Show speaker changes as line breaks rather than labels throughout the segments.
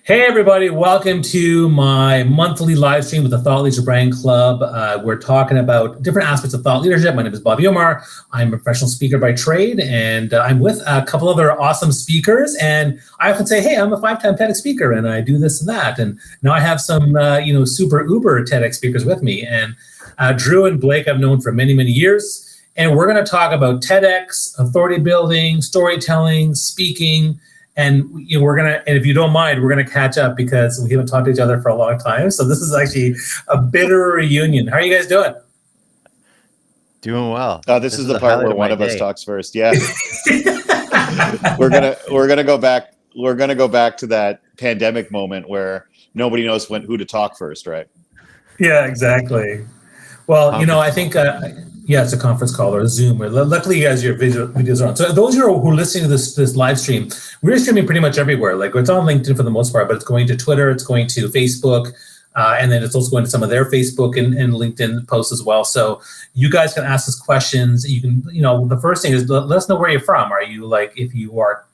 Hey, everybody. Welcome to my monthly live stream with the Thought Leadership Brand Club. We're talking about different aspects of thought leadership. My name is Bobby Omar. I'm a professional speaker by trade, and I'm with a couple other awesome speakers. And I often say, hey, I'm a 5-time TEDx speaker, and I do this and that. And now I have some, super uber TEDx speakers with me. And Drew and Blake I've known for many, many years. And we're going to talk about TEDx, authority building, storytelling, speaking. And and if you don't mind, we're gonna catch up because we haven't talked to each other for a long time. So this is actually a bitter reunion. How are you guys doing?
Doing well.
This is the part where one of us talks first. Yeah. we're gonna go back. We're gonna go back to that pandemic moment where nobody knows who to talk first, right?
Yeah, exactly. Well, I think it's a conference call or a Zoom. Or luckily, you guys, your videos are on. So those who are listening to this live stream, we're streaming pretty much everywhere. Like it's on LinkedIn for the most part, but it's going to Twitter, it's going to Facebook, and then it's also going to some of their Facebook and LinkedIn posts as well. So you guys can ask us questions. You can, the first thing is let us know where you're from. Are you if you are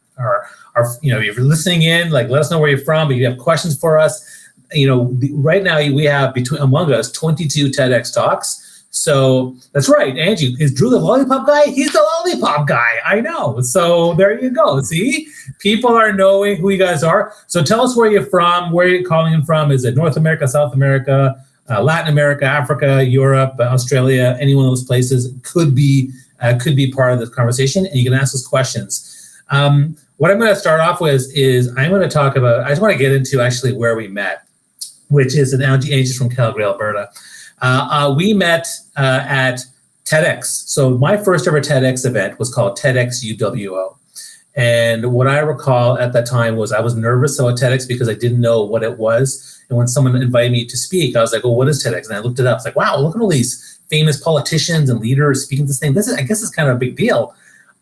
if you're listening in, let us know where you're from. But you have questions for us. Right now we have among us 22 TEDx talks. So that's right, Angie. Is Drew the lollipop guy? He's the lollipop guy. I know. So there you go. See, people are knowing who you guys are. So tell us where you're from. Where you're calling in from? Is it North America, South America, Latin America, Africa, Europe, Australia? Any one of those places could be part of this conversation, and you can ask us questions. What I'm going to start off with is I'm going to talk about. I just want to get into actually where we met, which is an Angie from Calgary, Alberta. We met at TEDx. So my first ever TEDx event was called TEDx UWO. And what I recall at that time was I was nervous about TEDx because I didn't know what it was. And when someone invited me to speak, I was like, well, what is TEDx? And I looked it up. I was like, wow, look at all these famous politicians and leaders speaking this thing. I guess it's kind of a big deal.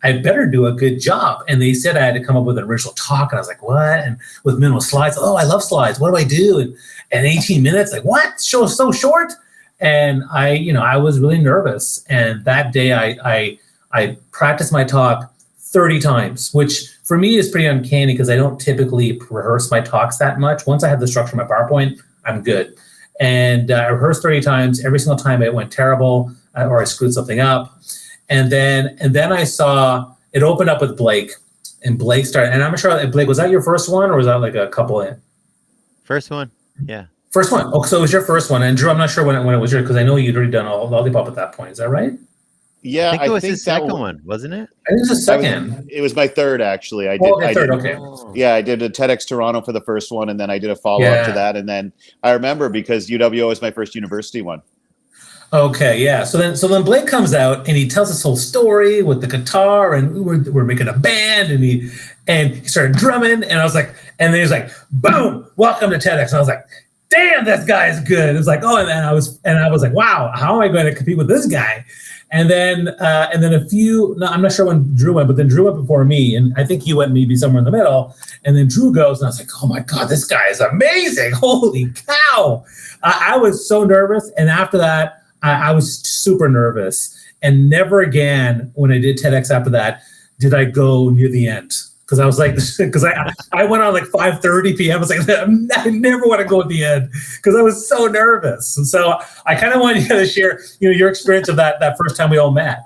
I better do a good job. And they said I had to come up with an original talk. And I was like, what? And with minimal slides. Oh, I love slides. What do I do? And 18 minutes, like, what? Show so short? And I was really nervous. And that day I practiced my talk 30 times, which for me is pretty uncanny because I don't typically rehearse my talks that much. Once I have the structure of my PowerPoint, I'm good. And I rehearsed 30 times. Every single time it went terrible or I screwed something up. And then I saw it opened up with Blake, and Blake started. And I'm not sure, Blake, was that your first one or was that like a couple in?
First one, yeah.
First one. Oh, so it was your first one. And Drew, I'm not sure when it was yours because I know you'd already done all Lollipop at that point. Is that right?
Yeah,
I think it was his second one, wasn't it?
I think it was the second.
It was my third, actually.
Okay.
Yeah, I did a TEDx Toronto for the first one, and then I did a follow-up to that. And then I remember because UWO was my first university one.
Okay, yeah. So then Blake comes out and he tells this whole story with the guitar, and we're making a band, and he started drumming, and I was like, and then he was like, boom, welcome to TEDx. And I was like, damn, this guy is good. It was like, oh, and I was like, wow, how am I going to compete with this guy? And then I'm not sure when Drew went, but then Drew went before me, and I think you went maybe somewhere in the middle. And then Drew goes, and I was like, oh my God, this guy is amazing. Holy cow. I was so nervous. And after that, I was super nervous. And never again, when I did TEDx after that, did I go near the end. Because I was like, because I went on like 5:30 p.m. I was like, I never want to go at the end because I was so nervous. And so I kind of wanted you to share, your experience of that first time we all met.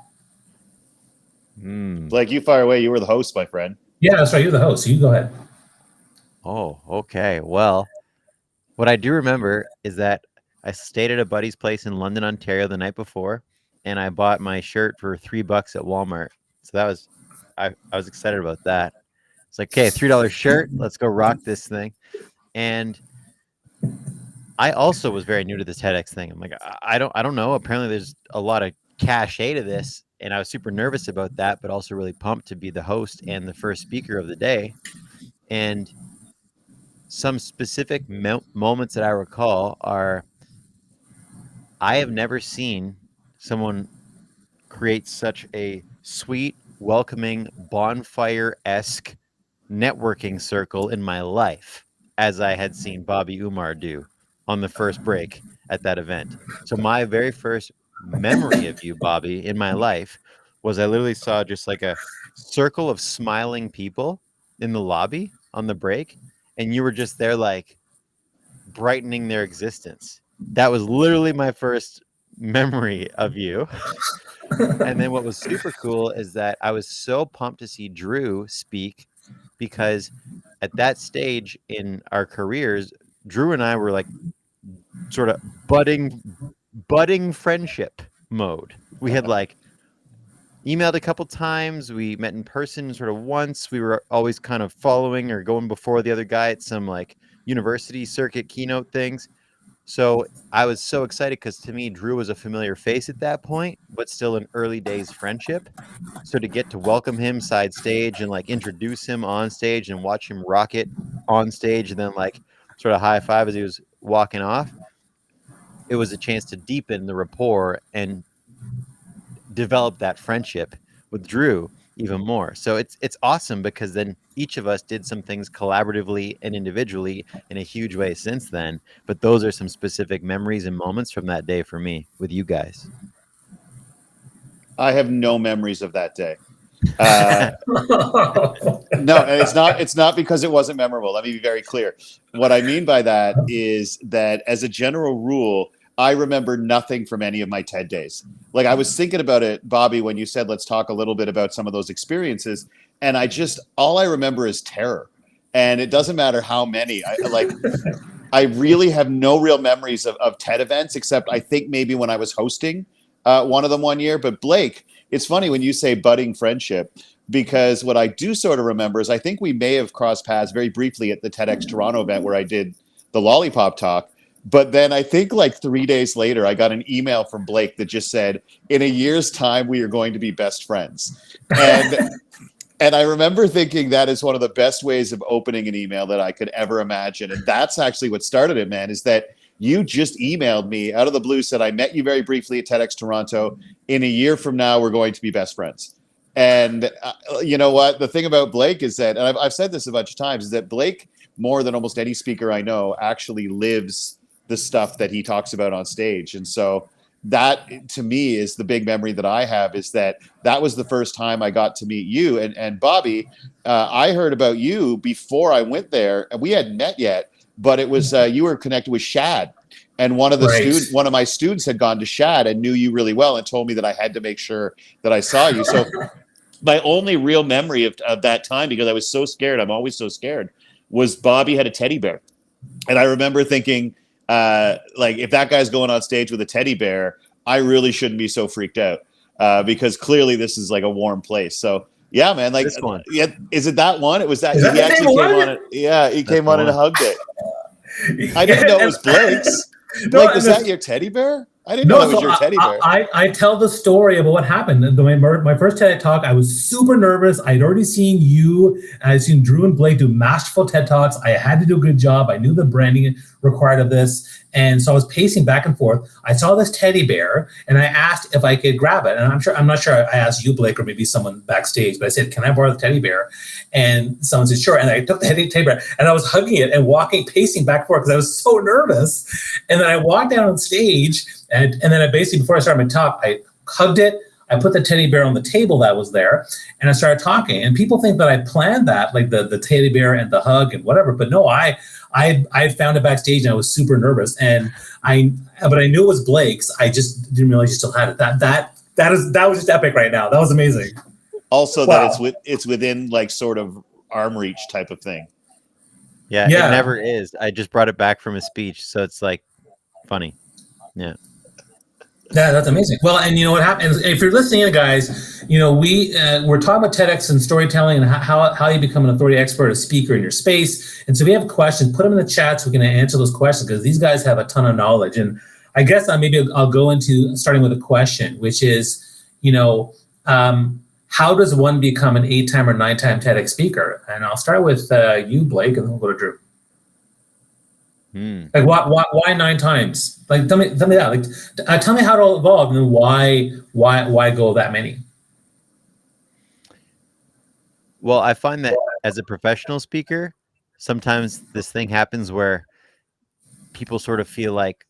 Like, you fire away. You were the host, my friend.
Yeah, that's right. You're the host. So you go ahead.
Oh, okay. Well, what I do remember is that I stayed at a buddy's place in London, Ontario the night before, and I bought my shirt for $3 at Walmart. So that was, I was excited about that. It's like, okay, $3 shirt, let's go rock this thing. And I also was very new to this TEDx thing. I'm like, I don't know. Apparently there's a lot of cachet to this. And I was super nervous about that, but also really pumped to be the host and the first speaker of the day. And some specific moments that I recall are, I have never seen someone create such a sweet, welcoming, bonfire-esque networking circle in my life as I had seen Bobby Umar do on the first break at that event. So my very first memory of you, Bobby, in my life was I literally saw just like a circle of smiling people in the lobby on the break. and you were just there like brightening their existence. That was literally my first memory of you. And then what was super cool is that I was so pumped to see Drew speak, because at that stage in our careers, Drew and I were like sort of budding friendship mode. We had like emailed a couple times, we met in person sort of once. We were always kind of following or going before the other guy at some like university circuit keynote things. So I was so excited because to me, Drew was a familiar face at that point, but still an early days friendship. So to get to welcome him side stage and like introduce him on stage and watch him rock it on stage and then like sort of high five as he was walking off, it was a chance to deepen the rapport and develop that friendship with Drew even more. So it's awesome because then each of us did some things collaboratively and individually in a huge way since then. But those are some specific memories and moments from that day for me with you guys.
I have no memories of that day. No, and it's not because it wasn't memorable. Let me be very clear. What I mean by that is that as a general rule, I remember nothing from any of my TED days. Like I was thinking about it, Bobby, when you said, let's talk a little bit about some of those experiences. And all I remember is terror. And it doesn't matter how many. I really have no real memories of TED events, except I think maybe when I was hosting one of them one year. But Blake, it's funny when you say budding friendship, because what I do sort of remember is I think we may have crossed paths very briefly at the TEDx Toronto event where I did the lollipop talk. But then I think like 3 days later, I got an email from Blake that just said, in a year's time, we are going to be best friends. And I remember thinking that is one of the best ways of opening an email that I could ever imagine. And that's actually what started it, man, is that you just emailed me out of the blue, said, I met you very briefly at TEDx Toronto. In a year from now, we're going to be best friends. And you know what? The thing about Blake is that, and I've said this a bunch of times, is that Blake, more than almost any speaker I know, actually lives the stuff that he talks about on stage. And so that to me is the big memory that I have, is that was the first time I got to meet you. And Bobby, I heard about you before I went there, and we hadn't met yet, but it was you were connected with Shad, and one of my students had gone to Shad and knew you really well and told me that I had to make sure that I saw you. So my only real memory of that time, because I was so scared, I'm always so scared, was Bobby had a teddy bear. And I remember thinking, like, if that guy's going on stage with a teddy bear, I really shouldn't be so freaked out, because clearly this is like a warm place. So yeah, man, like, yeah, is it that one? It was that he actually came on it. Yeah, he came on and hugged it. I didn't know it was Blake's. Blake, was that your teddy bear? I didn't know that was your teddy bear.
I tell the story about what happened. My first TED Talk, I was super nervous. I'd already seen you, and I'd seen Drew and Blake do masterful TED Talks. I had to do a good job. I knew the branding required of this. And so I was pacing back and forth. I saw this teddy bear, and I asked if I could grab it. And I'm not sure I asked you, Blake, or maybe someone backstage, but I said, can I borrow the teddy bear? And someone said, sure. And I took the teddy bear, and I was hugging it and pacing back and forth because I was so nervous. And then I walked down on stage, and then I basically, before I started my talk, I hugged it. I put the teddy bear on the table that was there, and I started talking. And people think that I planned that, like the teddy bear and the hug and whatever. But no, I found it backstage, and I was super nervous. But I knew it was Blake's. I just didn't realize you still had it. That was just epic right now. That was amazing.
Also, wow. That it's within like sort of arm reach type of thing.
Yeah, it never is. I just brought it back from a speech, so it's like funny. Yeah.
Yeah, that's amazing. Well, and you know what happens if you're listening in, guys. You know, we're talking about TEDx and storytelling and how you become an authority expert, a speaker in your space. And so, if you have questions, put them in the chat so we can answer those questions, because these guys have a ton of knowledge. And I guess I'll go into starting with a question, which is, you know, how does one become an 8-time or 9-time TEDx speaker? And I'll start with you, Blake, and then we'll go to Drew. Like why 9 times? Like tell me that. Like tell me how it all evolved, and then why go that many?
Well, I find that as a professional speaker, sometimes this thing happens where people sort of feel like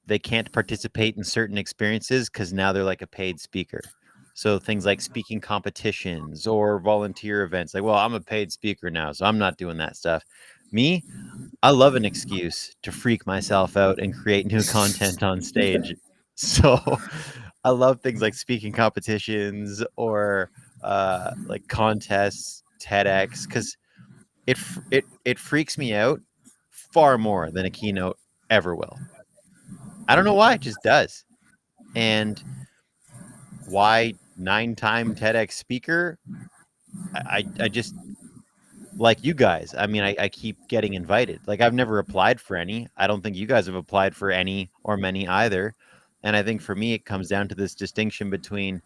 they can't participate in certain experiences because now they're like a paid speaker. So things like speaking competitions or volunteer events, like, well, I'm a paid speaker now, so I'm not doing that stuff. Me, I love an excuse to freak myself out and create new content on stage. So I love things like speaking competitions or like contests, TEDx, because it freaks me out far more than a keynote ever will. I don't know why, it just does. And why 9-time TEDx speaker? I just like you guys. I mean, I keep getting invited. Like I've never applied for any. I don't think you guys have applied for any or many either. And I think for me, it comes down to this distinction between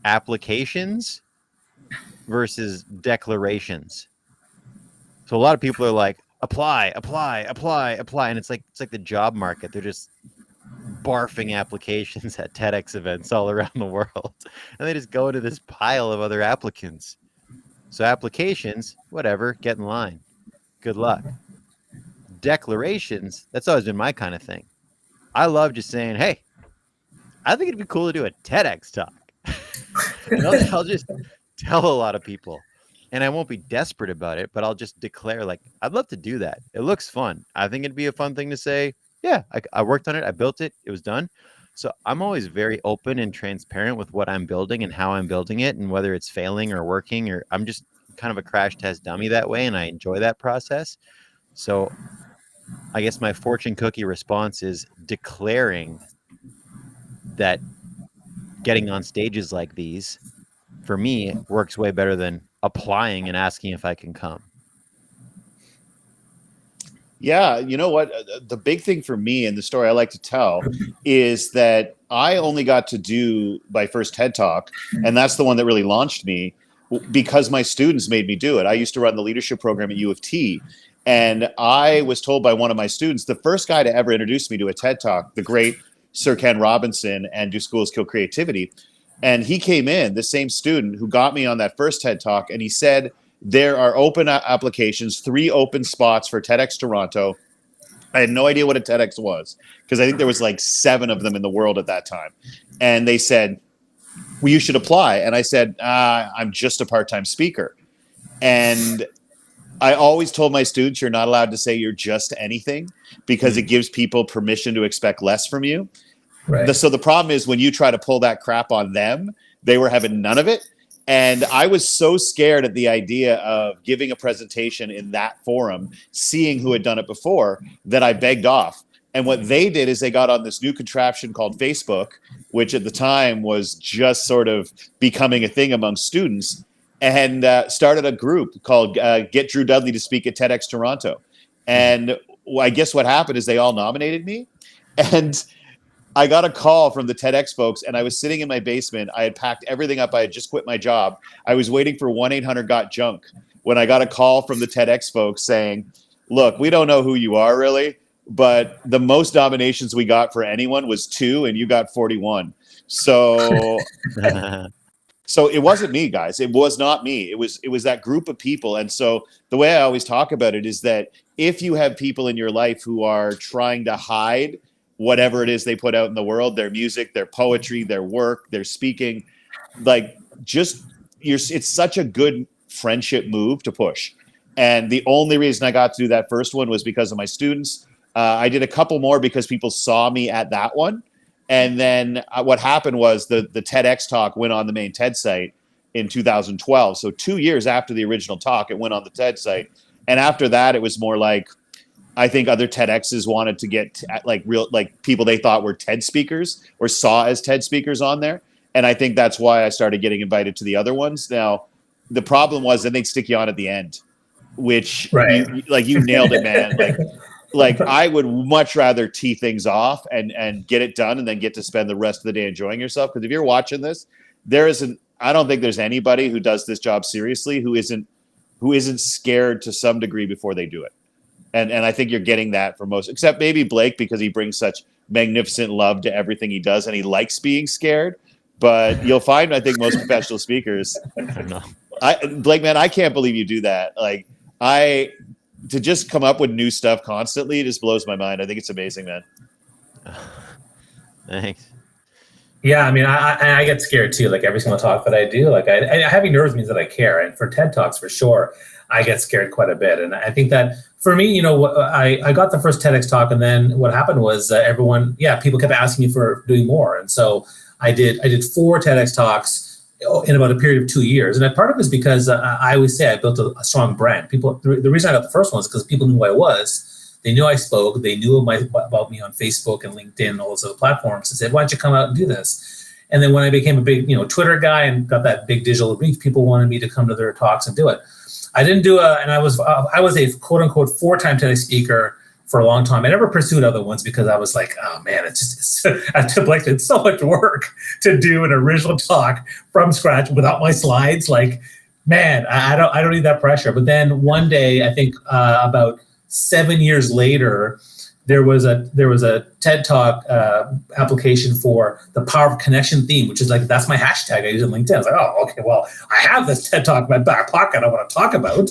applications versus declarations. So a lot of people are like, apply, apply, apply, apply, and it's like the job market. They're just barfing applications at TEDx events all around the world, and they just go into this pile of other applicants. So applications, whatever, get in line. Good luck. Declarations, that's always been my kind of thing. I love just saying, hey, I think it'd be cool to do a TEDx talk. And I'll just tell a lot of people. And I won't be desperate about it, but I'll just declare, like, I'd love to do that. It looks fun. I think it'd be a fun thing to say. Yeah, I worked on it. I built it. It was done. So I'm always very open and transparent with what I'm building and how I'm building it and whether it's failing or working, or I'm just kind of a crash test dummy that way. And I enjoy that process. So I guess my fortune cookie response is declaring that getting on stages like these for me works way better than applying and asking if I can come.
Yeah, you know what? The big thing for me and the story I like to tell is that I only got to do my first TED Talk, and that's the one that really launched me because my students made me do it. I used to run the leadership program at U of T, and I was told by one of my students, the first guy to ever introduce me to a TED Talk, the great Sir Ken Robinson and Do Schools Kill Creativity. And he came in, the same student who got me on that first TED Talk, and he said, there are open applications, 3 open spots for TEDx Toronto. I had no idea what a TEDx was because I think there was like 7 of them in the world at that time. And they said, well, you should apply. And I said, I'm just a part-time speaker. And I always told my students, you're not allowed to say you're just anything because it gives people permission to expect less from you.
Right.
So the problem is when you try to pull that crap on them, they were having none of it. And I was so scared at the idea of giving a presentation in that forum, seeing who had done it before, that I begged off. And what they did is they got on this new contraption called Facebook, which at the time was just sort of becoming a thing among students, and started a group called Get Drew Dudley to Speak at TEDx Toronto. And I guess what happened is they all nominated me. And I got a call from the TEDx folks, and I was sitting in my basement. I had packed everything up. I had just quit my job. I was waiting for 1-800-GOT-JUNK when I got a call from the TEDx folks saying, look, we don't know who you are really, but the most nominations we got for anyone was 2, and you got 41. So so it wasn't me, guys. It was not me. It was that group of people. And so the way I always talk about it is that if you have people in your life who are trying to hide whatever it is they put out in the world, their music, their poetry, their work, their speaking, like it's such a good friendship move to push. And the only reason I got to do that first one was because of my students. I did a couple more because people saw me at that one. And then what happened was the TEDx talk went on the main TED site in 2012. So 2 years after the original talk, it went on the TED site. And after that, it was more like, I think other TEDx's wanted to get like people they thought were TED speakers or saw as TED speakers on there. And I think that's why I started getting invited to the other ones. Now, the problem was then they'd stick you on at the end, which
Right.
you nailed it, man. Like I would much rather tee things off and get it done and then get to spend the rest of the day enjoying yourself. Because if you're watching this, I don't think there's anybody who does this job seriously who isn't scared to some degree before they do it. And I think you're getting that for most, except maybe Blake, because he brings such magnificent love to everything he does and he likes being scared. But you'll find, I think, most professional speakers, Blake, man, I can't believe you do that. Like to just come up with new stuff constantly, it just blows my mind. I think it's amazing, man.
Thanks.
Yeah, I mean, I get scared too. Like every single talk that I do, like having nerves means that I care, and for TED Talks, for sure, I get scared quite a bit. And I think that for me, I got the first TEDx talk, and then what happened was people kept asking me for doing more, and so I did 4 TEDx talks in about a period of 2 years, and part of it is because I always say I built a strong brand. The reason I got the first one is because people knew who I was. They knew I spoke. They knew about me on Facebook and LinkedIn and all those other platforms. And said, "Why don't you come out and do this?" And then when I became a big, Twitter guy and got that big digital reach, people wanted me to come to their talks and do it. I didn't do and I was a quote unquote 4-time TEDx speaker for a long time. I never pursued other ones because I was like, oh man, it's so much work to do an original talk from scratch without my slides. Like, man, I don't need that pressure. But then one day, I think about 7 years later, there was a TED Talk application for the power of connection theme, which is like, that's my hashtag I use on LinkedIn. I was like, oh, okay, well, I have this TED Talk in my back pocket I want to talk about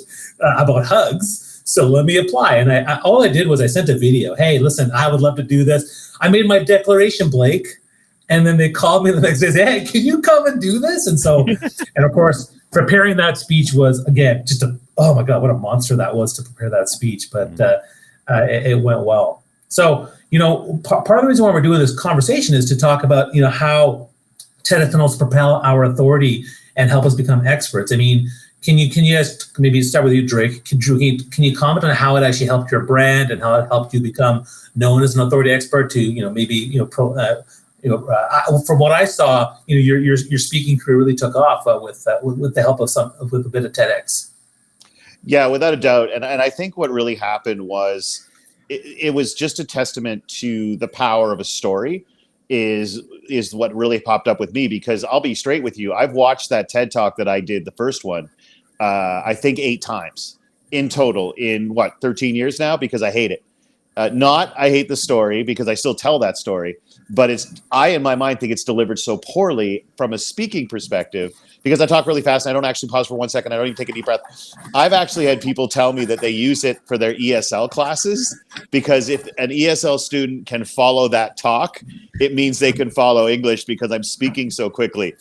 hugs. So let me apply. And all I did was I sent a video. Hey, listen, I would love to do this. I made my declaration, Blake. And then they called me the next day and said, hey, can you come and do this? And so, and of course, preparing that speech was, again, oh my God, what a monster that was to prepare that speech. But it went well. So, part of the reason why we're doing this conversation is to talk about, how TEDx can also propel our authority and help us become experts. I mean, can you guys maybe start with you, Drake? Can you comment on how it actually helped your brand and how it helped you become known as an authority expert to, from what I saw, your speaking career really took off with the help of with a bit of TEDx.
Yeah, without a doubt. And I think what really happened was it was just a testament to the power of a story is what really popped up with me, because I'll be straight with you. I've watched that TED Talk that I did, the first one, I think 8 times in total in 13 years now, because I hate it. I hate the story, because I still tell that story, but I in my mind think it's delivered so poorly from a speaking perspective, because I talk really fast and I don't actually pause for 1 second. I don't even take a deep breath. I've actually had people tell me that they use it for their ESL classes, because if an ESL student can follow that talk, it means they can follow English, because I'm speaking so quickly.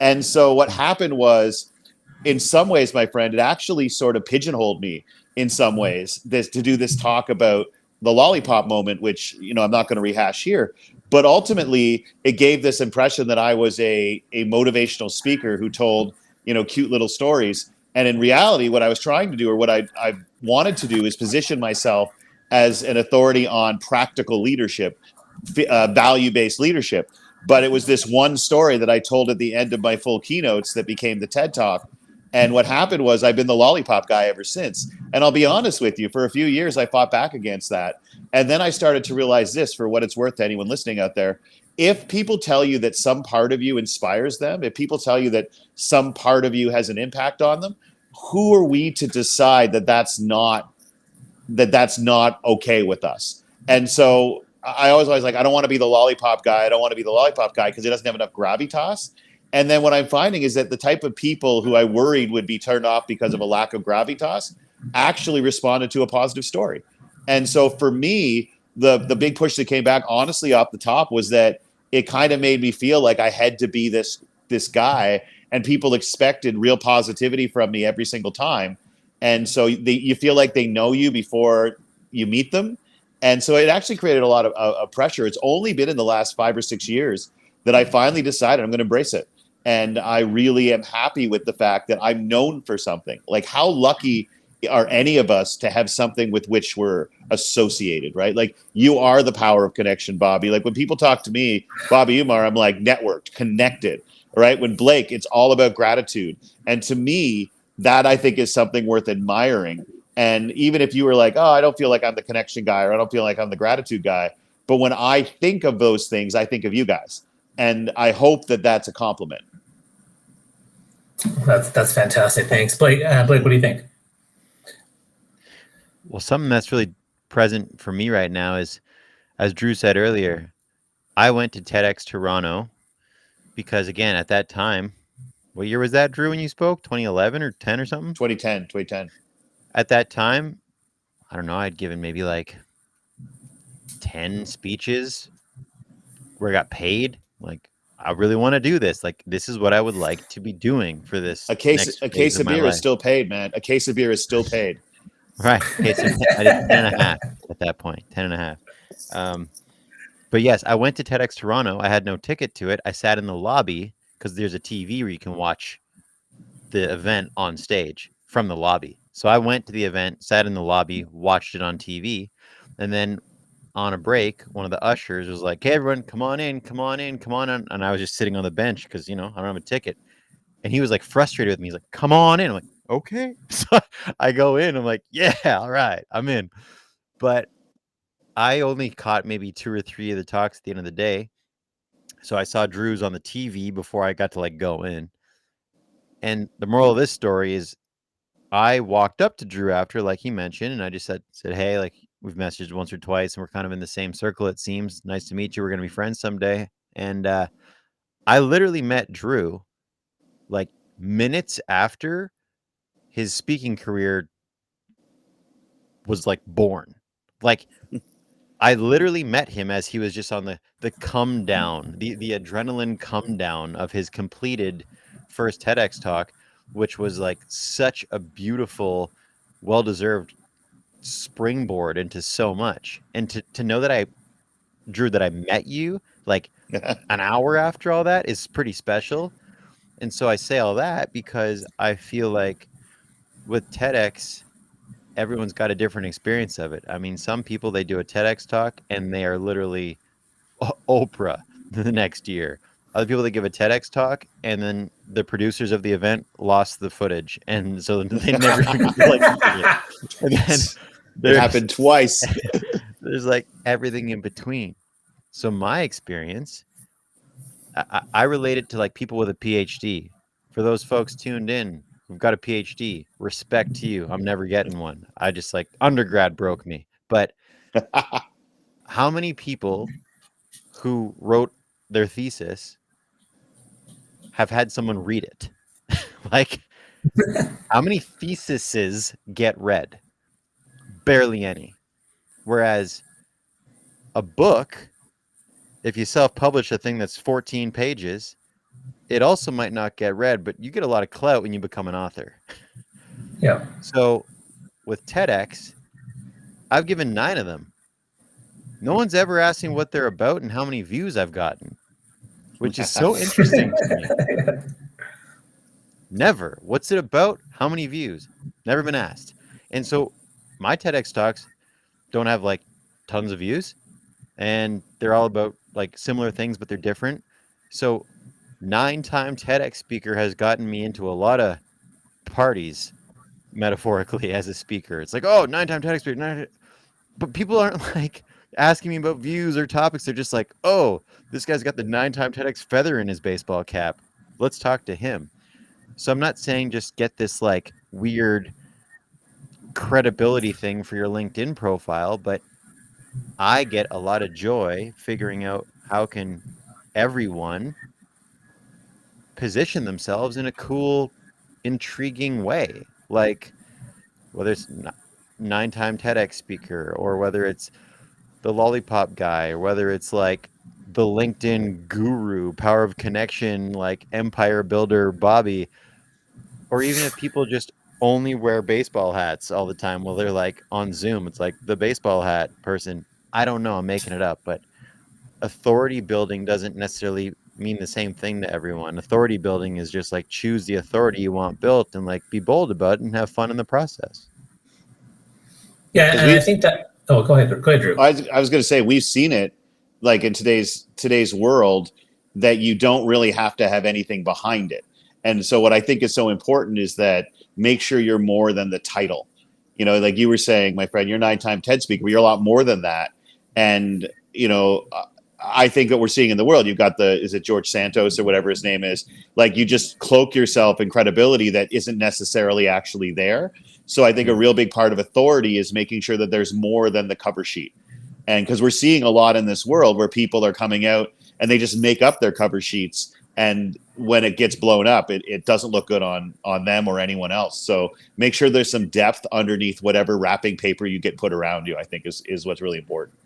And so what happened was, in some ways, my friend, it actually sort of pigeonholed me in some ways to do this talk about the lollipop moment, which, I'm not going to rehash here. But ultimately, it gave this impression that I was a motivational speaker who told, cute little stories. And in reality, what I was trying to do, or what I wanted to do, is position myself as an authority on practical leadership, value-based leadership. But it was this one story that I told at the end of my full keynotes that became the TED Talk. And what happened was, I've been the lollipop guy ever since. And I'll be honest with you, for a few years, I fought back against that. And then I started to realize this, for what it's worth to anyone listening out there. If people tell you that some part of you inspires them, if people tell you that some part of you has an impact on them, who are we to decide that that's not okay with us? And so I always like, I don't want to be the lollipop guy. I don't want to be the lollipop guy, because it doesn't have enough gravitas. And then what I'm finding is that the type of people who I worried would be turned off because of a lack of gravitas actually responded to a positive story. And so for me, the big push that came back, honestly, off the top, was that it kind of made me feel like I had to be this guy, and people expected real positivity from me every single time. And so you feel like they know you before you meet them. And so it actually created a lot of pressure. It's only been in the last 5 or 6 years that I finally decided I'm going to embrace it. And I really am happy with the fact that I'm known for something. Like, how lucky are any of us to have something with which we're associated, right? Like, you are the power of connection, Bobby. Like, when people talk to me, Bobby Umar, I'm like networked, connected, right? When Blake, it's all about gratitude. And to me, that I think is something worth admiring. And even if you were like, oh, I don't feel like I'm the connection guy, or I don't feel like I'm the gratitude guy, but when I think of those things, I think of you guys. And I hope that that's a compliment.
That's fantastic. Thanks, Blake. Blake, what do you think?
Well, something that's really present for me right now is, as Drew said earlier, I went to TEDx Toronto because, again, at that time, what year was that, Drew, when you spoke? 2011 or 10 or something?
2010.
At that time, I don't know, I'd given maybe like 10 speeches where I got paid, like I really want to do this. Like, this is what I would like to be doing for this
A case
next phase
of
of my
beer is
life.
still paid, man. A case of beer is still paid.
Right. Okay. So I did 10 and a half at that point, 10 and a half. But yes, I went to TEDx Toronto. I had no ticket to it. I sat in the lobby because there's a TV where you can watch the event on stage from the lobby. So I went to the event, sat in the lobby, watched it on TV, and then on a break, one of the ushers was like, "Hey, everyone, come on in, come on in, come on in." And I was just sitting on the bench because, I don't have a ticket. And he was like frustrated with me. He's like, "Come on in." I'm like, "Okay." So I go in. I'm like, "Yeah, all right, I'm in." But I only caught maybe 2 or 3 of the talks at the end of the day. So I saw Drew's on the TV before I got to like go in. And the moral of this story is I walked up to Drew after, like he mentioned, and I just said, "Hey, like we've messaged once or twice and we're kind of in the same circle, it seems. Nice to meet you. We're going to be friends someday." And I literally met Drew like minutes after his speaking career was like born. Like I literally met him as he was just on the come down, the adrenaline come down of his completed first TEDx talk, which was like such a beautiful, well-deserved springboard into so much. And to know that Drew, that I met you like an hour after all that is pretty special. And so I say all that because I feel like with TEDx, everyone's got a different experience of it. I mean, some people, they do a TEDx talk and they are literally Oprah the next year. Other people that give a TEDx talk and then the producers of the event lost the footage, and so they never even get to like use it. And then
It
there's
happened twice.
there's like everything in between. So my experience, I relate it to like people with a PhD. For those folks tuned in who've got a PhD, respect to you. I'm never getting one. I just like undergrad broke me. But how many people who wrote their thesis have had someone read it? Like, how many theses get read? Barely any. Whereas a book, if you self-publish a thing that's 14 pages, it also might not get read, but you get a lot of clout when you become an author.
Yeah.
So with TEDx, I've given 9 of them. No one's ever asking what they're about and how many views I've gotten, which is so interesting to me. Never. What's it about? How many views? Never been asked. And so my TEDx talks don't have like tons of views, and they're all about like similar things, but they're different. So 9-time TEDx speaker has gotten me into a lot of parties, metaphorically, as a speaker. It's like, oh, 9-time TEDx speaker. But people aren't like asking me about views or topics. They're just like, oh, this guy's got the 9-time TEDx feather in his baseball cap. Let's talk to him. So I'm not saying just get this like weird credibility thing for your LinkedIn profile, but I get a lot of joy figuring out how can everyone position themselves in a cool, intriguing way. Like whether it's 9-time TEDx speaker, or whether it's the lollipop guy, or whether it's like the LinkedIn guru, power of connection, like empire builder Bobby, or even if people just only wear baseball hats all the time while they're like on Zoom. It's like the baseball hat person. I don't know, I'm making it up, but authority building doesn't necessarily mean the same thing to everyone. Authority building is just like choose the authority you want built and like be bold about it and have fun in the process.
Yeah,
Because
and I
we,
think that. Oh, go ahead. Go ahead, Drew.
I was going to say, we've seen it like in today's world, that you don't really have to have anything behind it. And so what I think is so important is that make sure you're more than the title. Like you were saying, my friend, you're 9-time TED speaker, but you're a lot more than that. And I think that we're seeing in the world, you've got is it George Santos or whatever his name is? Like, you just cloak yourself in credibility that isn't necessarily actually there. So I think a real big part of authority is making sure that there's more than the cover sheet. And because we're seeing a lot in this world where people are coming out and they just make up their cover sheets. And when it gets blown up, it doesn't look good on them or anyone else. So make sure there's some depth underneath whatever wrapping paper you get put around you, I think is what's really important.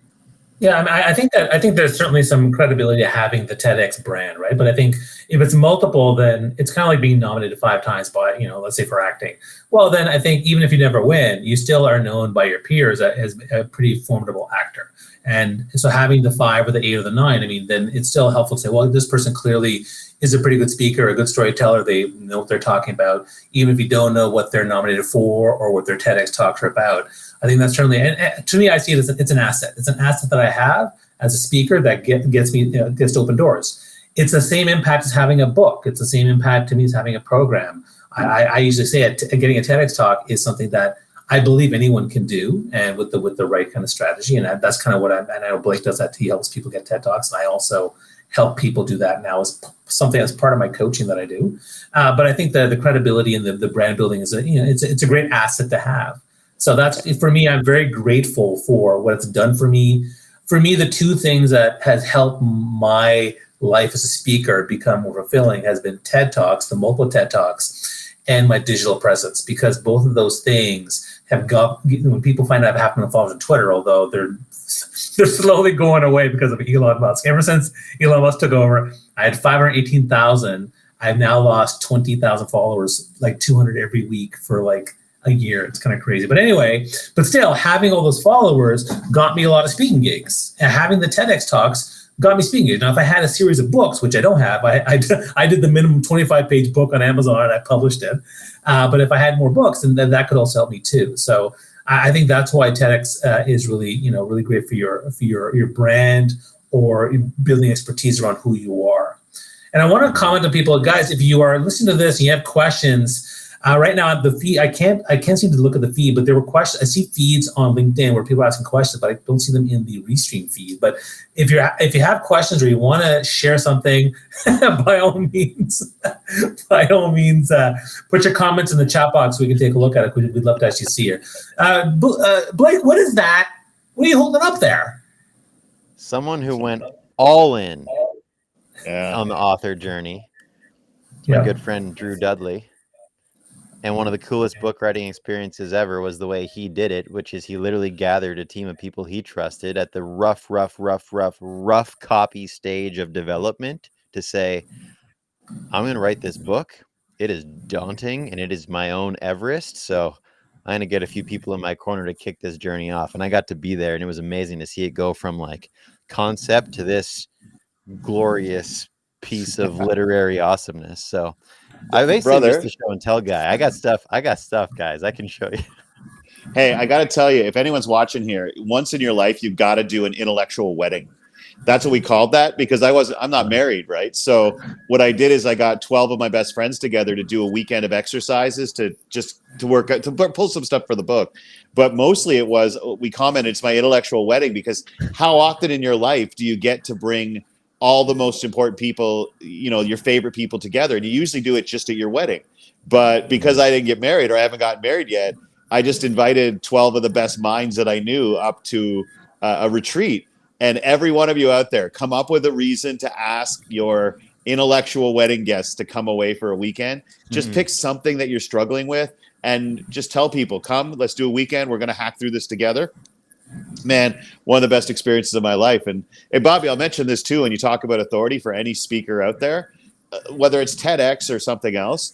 Yeah, I think there's certainly some credibility to having the TEDx brand, right? But I think if it's multiple, then it's kind of like being nominated 5 times by, let's say for acting. Well, then I think even if you never win, you still are known by your peers as a pretty formidable actor. And so having the 5 or the 8 or the 9, I mean, then it's still helpful to say, well, this person clearly is a pretty good speaker, a good storyteller. They know what they're talking about, even if you don't know what they're nominated for or what their TEDx talks are about. I think that's certainly, and to me, I see it as it's an asset. It's an asset that I have as a speaker that gets to open doors. It's the same impact as having a book. It's the same impact to me as having a program. I usually say getting a TEDx talk is something that I believe anyone can do, and with the right kind of strategy. And that's kind of what and I know Blake does that. He helps people get TED Talks, and I also help people do that now as something as part of my coaching that I do. But I think the credibility and the brand building is it's a great asset to have. So that's, for me, I'm very grateful for what it's done for me. For me, the 2 things that has helped my life as a speaker become more fulfilling has been TED Talks, the multiple TED Talks, and my digital presence, because both of those things have got, when people find out I've happened to follow on Twitter, although they're slowly going away because of Elon Musk. Ever since Elon Musk took over, I had 518,000. I've now lost 20,000 followers, like 200 every week for like a year. It's kind of crazy. But anyway, but still, having all those followers got me a lot of speaking gigs. And having the TEDx talks got me speaking gigs. Now, if I had a series of books, which I don't have, I did the minimum 25-page book on Amazon and I published it. But if I had more books, then that could also help me too. So I think that's why TEDx is really, really great for your brand or building expertise around who you are. And I want to comment to people, guys, if you are listening to this and you have questions, right now the feed, I can't seem to look at the feed, but there were questions. I see feeds on LinkedIn where people are asking questions, but I don't see them in the Restream feed. But if you have questions or you want to share something, by all means, put your comments in the chat box so we can take a look at it. We'd love to actually see it. Blake, what is that? What are you holding up there?
Someone who went all in on the author journey. My good friend Drew Dudley. And one of the coolest book writing experiences ever was the way he did it, which is he literally gathered a team of people he trusted at the rough copy stage of development to say, I'm going to write this book. It is daunting and it is my own Everest. So I'm going to get a few people in my corner to kick this journey off. And I got to be there, and it was amazing to see it go from like concept to this glorious piece of literary awesomeness. So I basically just the show and tell guy. I got stuff, guys. I can show you.
Hey, I got to tell you, if anyone's watching here, once in your life, you've got to do an intellectual wedding. That's what we called that, because I'm not married, right? So what I did is I got 12 of my best friends together to do a weekend of exercises to work out, to pull some stuff for the book. But mostly we commented, it's my intellectual wedding, because how often in your life do you get to bring all the most important people, your favorite people together? And you usually do it just at your wedding. But because I didn't get married, or I haven't gotten married yet, I just invited 12 of the best minds that I knew up to a retreat. And every one of you out there, come up with a reason to ask your intellectual wedding guests to come away for a weekend. Just pick something that you're struggling with and just tell people, come, let's do a weekend. We're going to hack through this together. Man, one of the best experiences of my life. And Bobby, I'll mention this too. When you talk about authority for any speaker out there, whether it's TEDx or something else,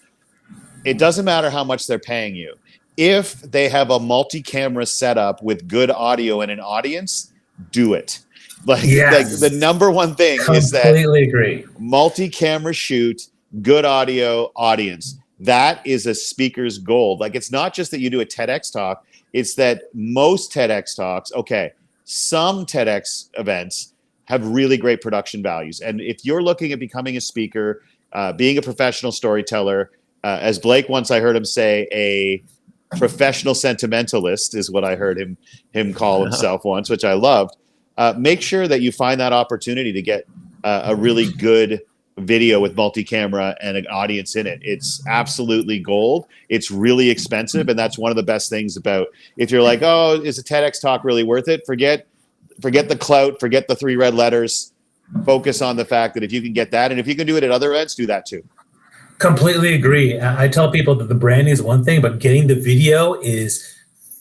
it doesn't matter how much they're paying you. If they have a multi-camera setup with good audio and an audience, do it. Like the number one thing is that completely agree. Multi-camera shoot, good audio, audience. That is a speaker's goal. Like, it's not just that you do a TEDx talk. It's that most TEDx talks, some TEDx events have really great production values. And if you're looking at becoming a speaker, being a professional storyteller, as Blake once I heard him say, a professional sentimentalist is what I heard him call himself once, which I loved. Make sure that you find that opportunity to get a really good video with multi-camera and an audience in it. It's absolutely gold. It's really expensive, and that's one of the best things about, if you're like, oh, is a TEDx talk really worth it? Forget the clout, forget the 3 red letters. Focus on the fact that if you can get that, and if you can do it at other events, do that too. Completely agree. I tell people that the branding is one thing, but getting the video is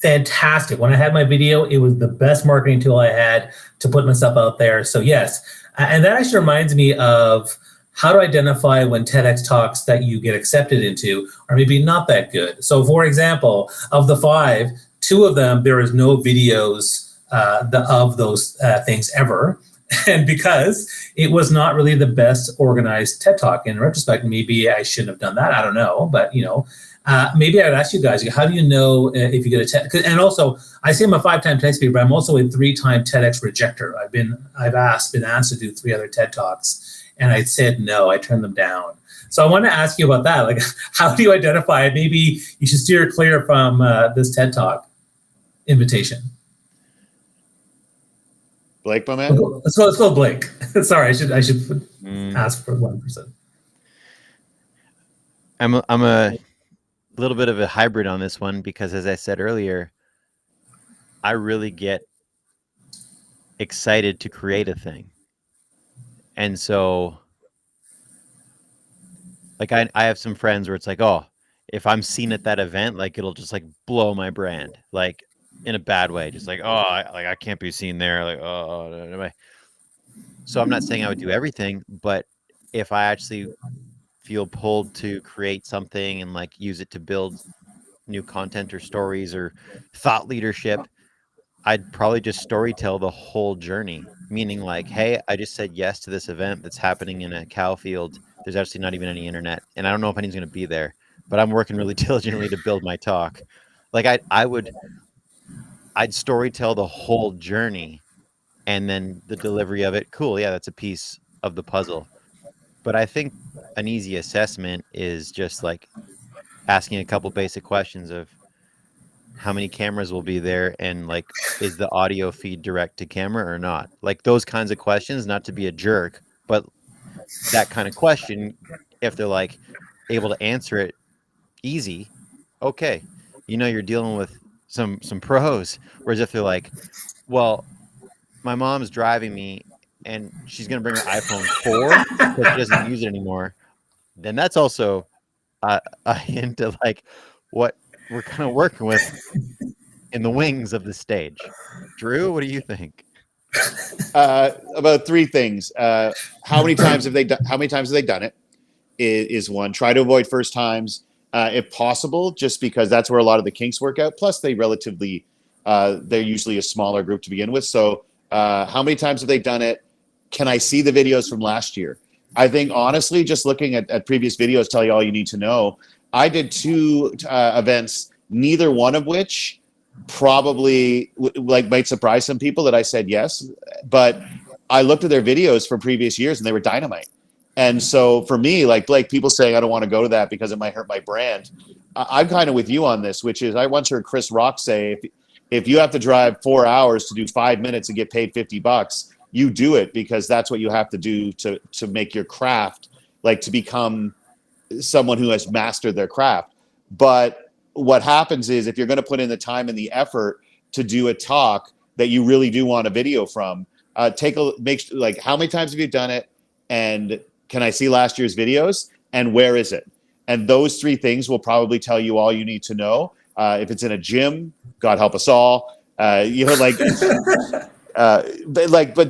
fantastic. When I had my video, it was the best marketing tool I had to put myself out there. So yes, and that actually reminds me of how to identify when TEDx talks that you get accepted into are maybe not that good. So for example, of the 5, 2 of them, there is no videos of those things ever. And because it was not really the best organized TED Talk. In retrospect, maybe I shouldn't have done that. I don't know. But, maybe I'd ask you guys, how do you know if you get a TED? And also, I say I'm a 5-time TEDx speaker, but I'm also a 3-time TEDx rejector. I've been asked to do 3 other TED Talks, and I said no. I turned them down. So I want to ask you about that. Like, how do you identify? Maybe you should steer clear from this TED Talk invitation.
Blake, my man.
Let's go, Blake. Sorry, I should ask for 1%.
I'm a little bit of a hybrid on this one because, as I said earlier, I really get excited to create a thing, and so, like, I have some friends where it's like, oh, if I'm seen at that event, like, it'll just like blow my brand, like, in a bad way, just like, oh, I can't be seen there, like, oh. So I'm not saying I would do everything, but if I actually feel pulled to create something and like use it to build new content or stories or thought leadership, I'd probably just storytell the whole journey. Meaning like, hey, I just said yes to this event that's happening in a cow field. There's actually not even any internet, and I don't know if anyone's going to be there, but I'm working really diligently to build my talk. Like I'd storytell the whole journey, and then the delivery of it. Cool, yeah, that's a piece of the puzzle. But I think an easy assessment is just like asking a couple basic questions of how many cameras will be there, and like, is the audio feed direct to camera or not? Like those kinds of questions, not to be a jerk, but that kind of question, if they're like able to answer it easy, okay, you're dealing with some pros. Whereas if they're like, well, my mom's driving me and she's going to bring her iPhone 4 because she doesn't use it anymore, then that's also a hint of like what we're kind of working with in the wings of the stage. Drew, what do you think?
About 3 things. How many times have they done it? Is one. Try to avoid first times if possible, just because that's where a lot of the kinks work out. Plus, they're usually a smaller group to begin with. So, how many times have they done it? Can I see the videos from last year? I think honestly, just looking at previous videos tell you all you need to know. I did 2 events, neither one of which probably might surprise some people that I said yes, but I looked at their videos from previous years and they were dynamite. And so for me, like Blake, people saying I don't want to go to that because it might hurt my brand. I'm kind of with you on this, which is I once heard Chris Rock say, if you have to drive 4 hours to do 5 minutes and get paid $50, you do it because that's what you have to do to make your craft, like to become someone who has mastered their craft. But what happens is if you're going to put in the time and the effort to do a talk that you really do want a video from, how many times have you done it? And can I see last year's videos? And where is it? And those 3 things will probably tell you all you need to know. If it's in a gym, God help us all. But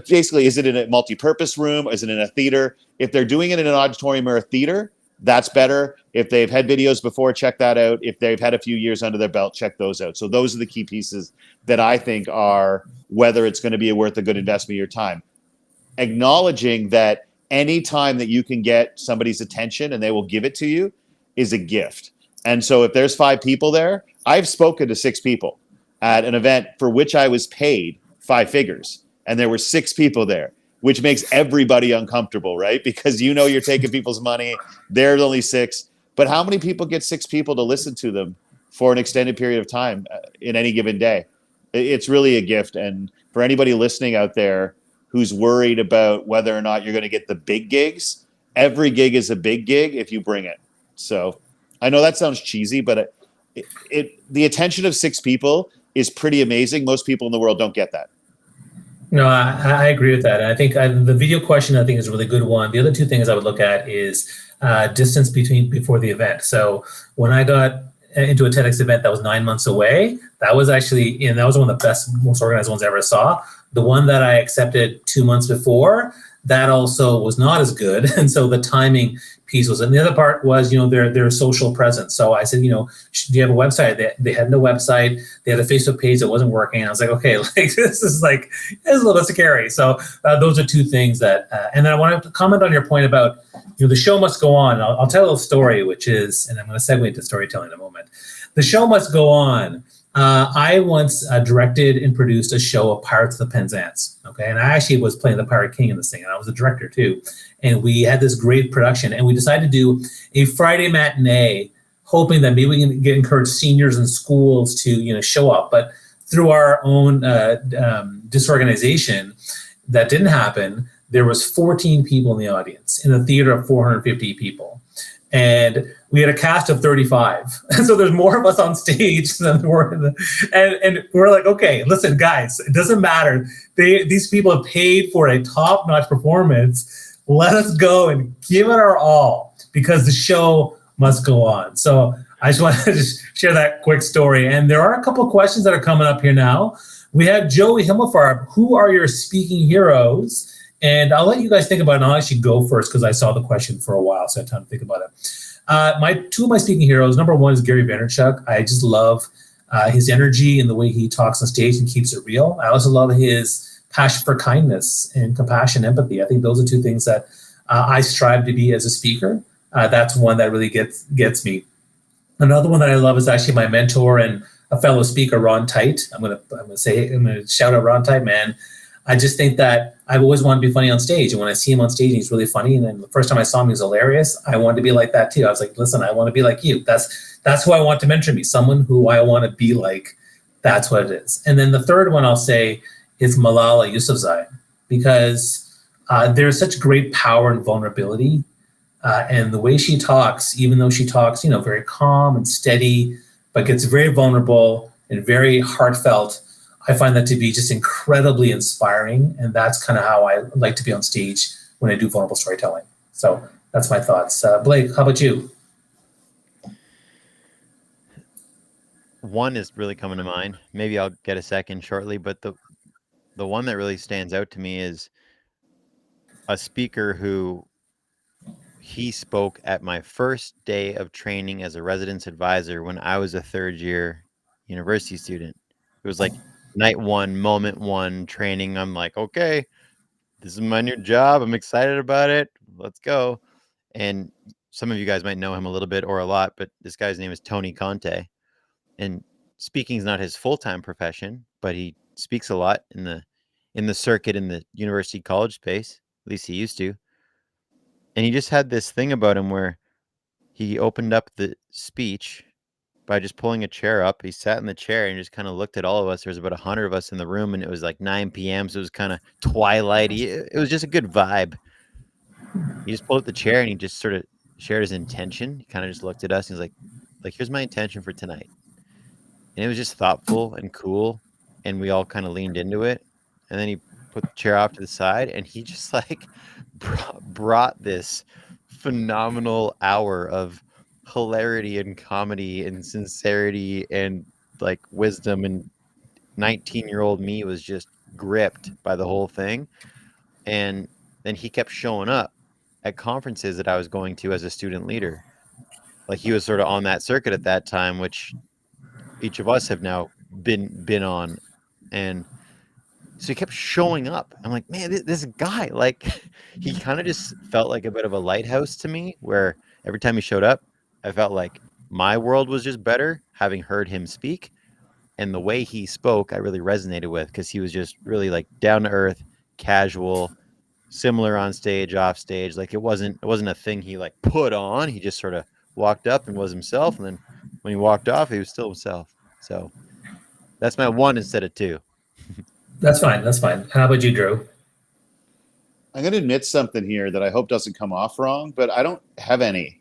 basically, is it in a multi-purpose room? Is it in a theater? If they're doing it in an auditorium or a theater, that's better. If they've had videos before, check that out. If they've had a few years under their belt, check those out. So those are the key pieces that I think are whether it's going to be worth a good investment of your time. Acknowledging that any time that you can get somebody's attention and they will give it to you is a gift. And so if there's 5 people there, I've spoken to 6 people at an event for which I was paid 5 figures. And there were 6 people there, which makes everybody uncomfortable, right? Because you're taking people's money. There's only 6. But how many people get 6 people to listen to them for an extended period of time in any given day? It's really a gift. And for anybody listening out there who's worried about whether or not you're going to get the big gigs, every gig is a big gig if you bring it. So I know that sounds cheesy, but the attention of 6 people is pretty amazing. Most people in the world don't get that.
No, I agree with that. And I think the video question, I think, is a really good one. The other 2 things I would look at is distance before the event. So when I got into a TEDx event that was 9 months away. That was actually, that was one of the best, most organized ones I ever saw. The one that I accepted 2 months before, that also was not as good. And so the timing piece was, and the other part was, their social presence. So I said, do you have a website? They had no website. They had a Facebook page that wasn't working. I was like, okay, this is a little bit scary. So those are two things that, and then I wanted to comment on your point about, the show must go on. I'll tell a little story, which is, and I'm going to segue into storytelling in a moment. The show must go on. I once directed and produced a show of Pirates of the Penzance. Okay, and I actually was playing the Pirate King in this thing, and I was the director too. And we had this great production, and we decided to do a Friday matinee, hoping that maybe we can encourage seniors in schools to show up. But through our own disorganization, that didn't happen. There was 14 people in the audience in a theater of 450 people. And we had a cast of 35. And so there's more of us on stage than there were and we're like, okay, listen, guys, it doesn't matter. These people have paid for a top-notch performance. Let us go and give it our all because the show must go on. So I just wanted to share that quick story. And there are a couple of questions that are coming up here now. We have Joey Himmelfarb. Who are your speaking heroes? And I'll let you guys think about it, and I'll actually go first because I saw the question for a while, so I had time to think about it. Two of my speaking heroes, number one is Gary Vaynerchuk. I just love his energy and the way he talks on stage and keeps it real. I also love his passion for kindness and compassion, empathy. I think those are two things that I strive to be as a speaker. That's one that really gets me. Another one that I love is actually my mentor and a fellow speaker, Ron Tite. I'm gonna shout out Ron Tite, man. I just think that I've always wanted to be funny on stage. And when I see him on stage, he's really funny. And then the first time I saw him, he was hilarious. I wanted to be like that too. I was like, listen, I want to be like you. That's who I want to mentor me, someone who I want to be like. That's what it is. And then the third one I'll say is Malala Yousafzai, because there's such great power and vulnerability. And the way she talks, even though she talks, very calm and steady, but gets very vulnerable and very heartfelt, I find that to be just incredibly inspiring. And that's kind of how I like to be on stage when I do vulnerable storytelling. So that's my thoughts. Blake, how about you?
One is really coming to mind. Maybe I'll get a second shortly, but the one that really stands out to me is a speaker who he spoke at my first day of training as a residence advisor when I was a third-year university student. It was like night one, moment one training. I'm like, okay, this is my new job. I'm excited about it. Let's go. And some of you guys might know him a little bit or a lot, but this guy's name is Tony Conte. And speaking is not his full-time profession, but he speaks a lot in the circuit in the university college space. At least he used to. And he just had this thing about him where he opened up the speech by just pulling a chair up. He sat in the chair and just kind of looked at all of us. There's about 100 of us in the room, and it was like 9 p.m., so it was kind of twilighty. It was just a good vibe. He just pulled up the chair and he just sort of shared his intention. He kind of just looked at us and he's like, here's my intention for tonight. And it was just thoughtful and cool, and we all kind of leaned into it. And then he put the chair off to the side, and he just brought this phenomenal hour of hilarity and comedy and sincerity and wisdom, and 19-year-old me was just gripped by the whole thing. And then he kept showing up at conferences that I was going to as a student leader. He was sort of on that circuit at that time, which each of us have now been on. And so he kept showing up. I'm like, man, this guy, he kind of just felt like a bit of a lighthouse to me, where every time he showed up, I felt like my world was just better having heard him speak. And the way he spoke, I really resonated with, because he was just really down to earth, casual, similar on stage, off stage. It wasn't a thing he put on. He just sort of walked up and was himself. And then when he walked off, he was still himself. So that's my one instead of two.
That's fine. How about you, Drew?
I'm going to admit something here that I hope doesn't come off wrong, but I don't have any.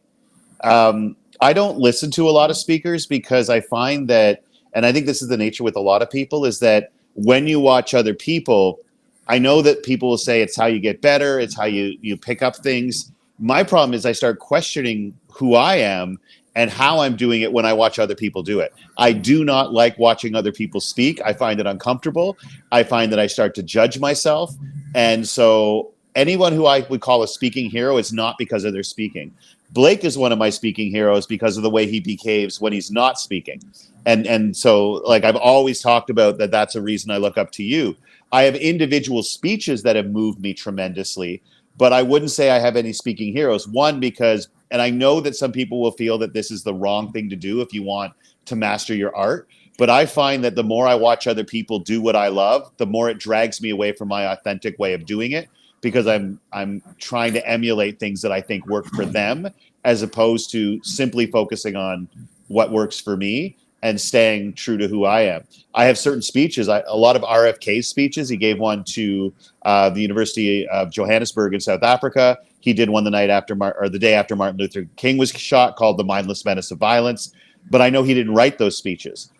I don't listen to a lot of speakers because I find that, and I think this is the nature with a lot of people, is that when you watch other people, I know that people will say it's how you get better, it's how you pick up things. My problem is I start questioning who I am, and how I'm doing it when I watch other people do it. I do not like watching other people speak. I find it uncomfortable. I find that I start to judge myself. And so anyone who I would call a speaking hero is not because of their speaking. Blake is one of my speaking heroes because of the way he behaves when he's not speaking. And so like I've always talked about that, that's a reason I look up to you. I have individual speeches that have moved me tremendously, but I wouldn't say I have any speaking heroes. One, because, and I know that some people will feel that this is the wrong thing to do if you want to master your art. But I find that the more I watch other people do what I love, the more it drags me away from my authentic way of doing it, because I'm trying to emulate things that I think work for them, as opposed to simply focusing on what works for me and staying true to who I am. I have certain speeches, a lot of RFK speeches. He gave one to the University of Johannesburg in South Africa. He did one the night after or the day after Martin Luther King was shot, called "The Mindless Menace of Violence." But I know he didn't write those speeches.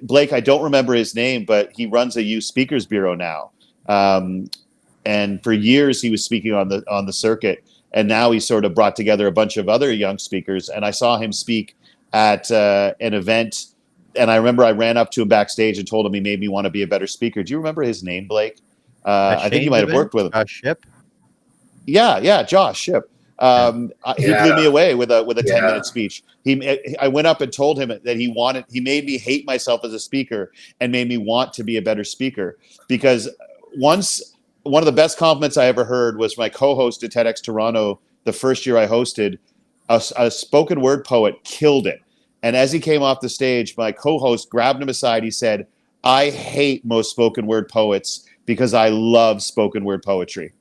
Blake, I don't remember his name, but he runs a youth speakers bureau now. And for years he was speaking on the circuit, and now he's sort of brought together a bunch of other young speakers. And I saw him speak at an event, and I remember I ran up to him backstage and told him he made me want to be a better speaker. Do you remember his name, Blake? I think you might have worked with him.
Ship.
Yeah, Josh Ship. He blew me away with a 10-minute speech. I went up and told him that he made me hate myself as a speaker and made me want to be a better speaker. Because once, one of the best compliments I ever heard was my co-host at TEDx Toronto, the first year I hosted. A spoken word poet killed it. And as he came off the stage, my co-host grabbed him aside. He said, "I hate most spoken word poets because I love spoken word poetry."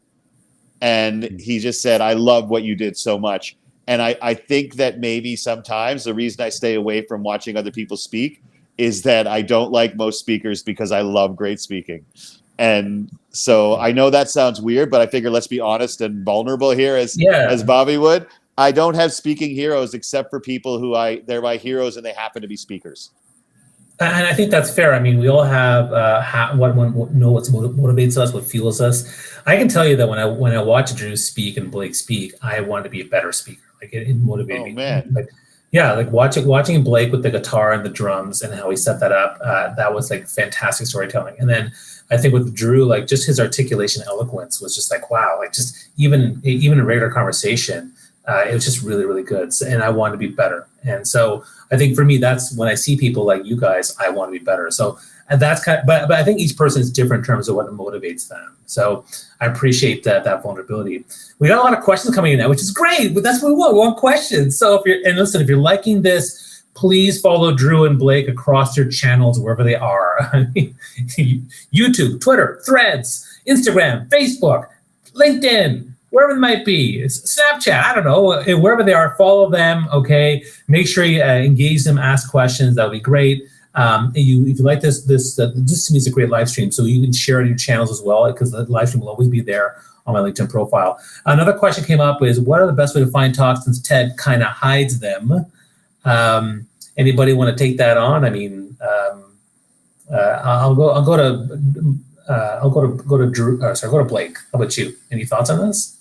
And he just said, "I love what you did so much." And I think that maybe sometimes the reason I stay away from watching other people speak is that I don't like most speakers because I love great speaking. And so I know that sounds weird, but I figure let's be honest and vulnerable here, as Bobby would. I don't have speaking heroes except for people who they're my heroes and they happen to be speakers.
And I think that's fair. I mean, we all have what motivates us, what fuels us. I can tell you that when I watch Drew speak and Blake speak, I want to be a better speaker. Like it motivated me.
Man.
Like watching Blake with the guitar and the drums and how he set that up, that was like fantastic storytelling. And then I think with Drew, like just his articulation, eloquence was just like, wow, like just even in regular conversation, it was just really, really good. And I wanted to be better. And so I think for me, that's when I see people like you guys, I want to be better. So and that's but I think each person is different in terms of what motivates them. So I appreciate that vulnerability. We got a lot of questions coming in now, which is great. But that's what we want. We want questions. So if you're liking this, please follow Drew and Blake across their channels, wherever they are. YouTube, Twitter, Threads, Instagram, Facebook, LinkedIn, wherever it might be, Snapchat, I don't know, wherever they are, follow them, okay? Make sure you engage them, ask questions, that'll be great. If you like this to me is a great live stream, so you can share it on your channels as well, because the live stream will always be there on my LinkedIn profile. Another question came up is, what are the best way to find talks since TED kind of hides them? Anybody want to take that on? I mean, I'll go to Drew. Go to Blake. How about you? Any thoughts on this?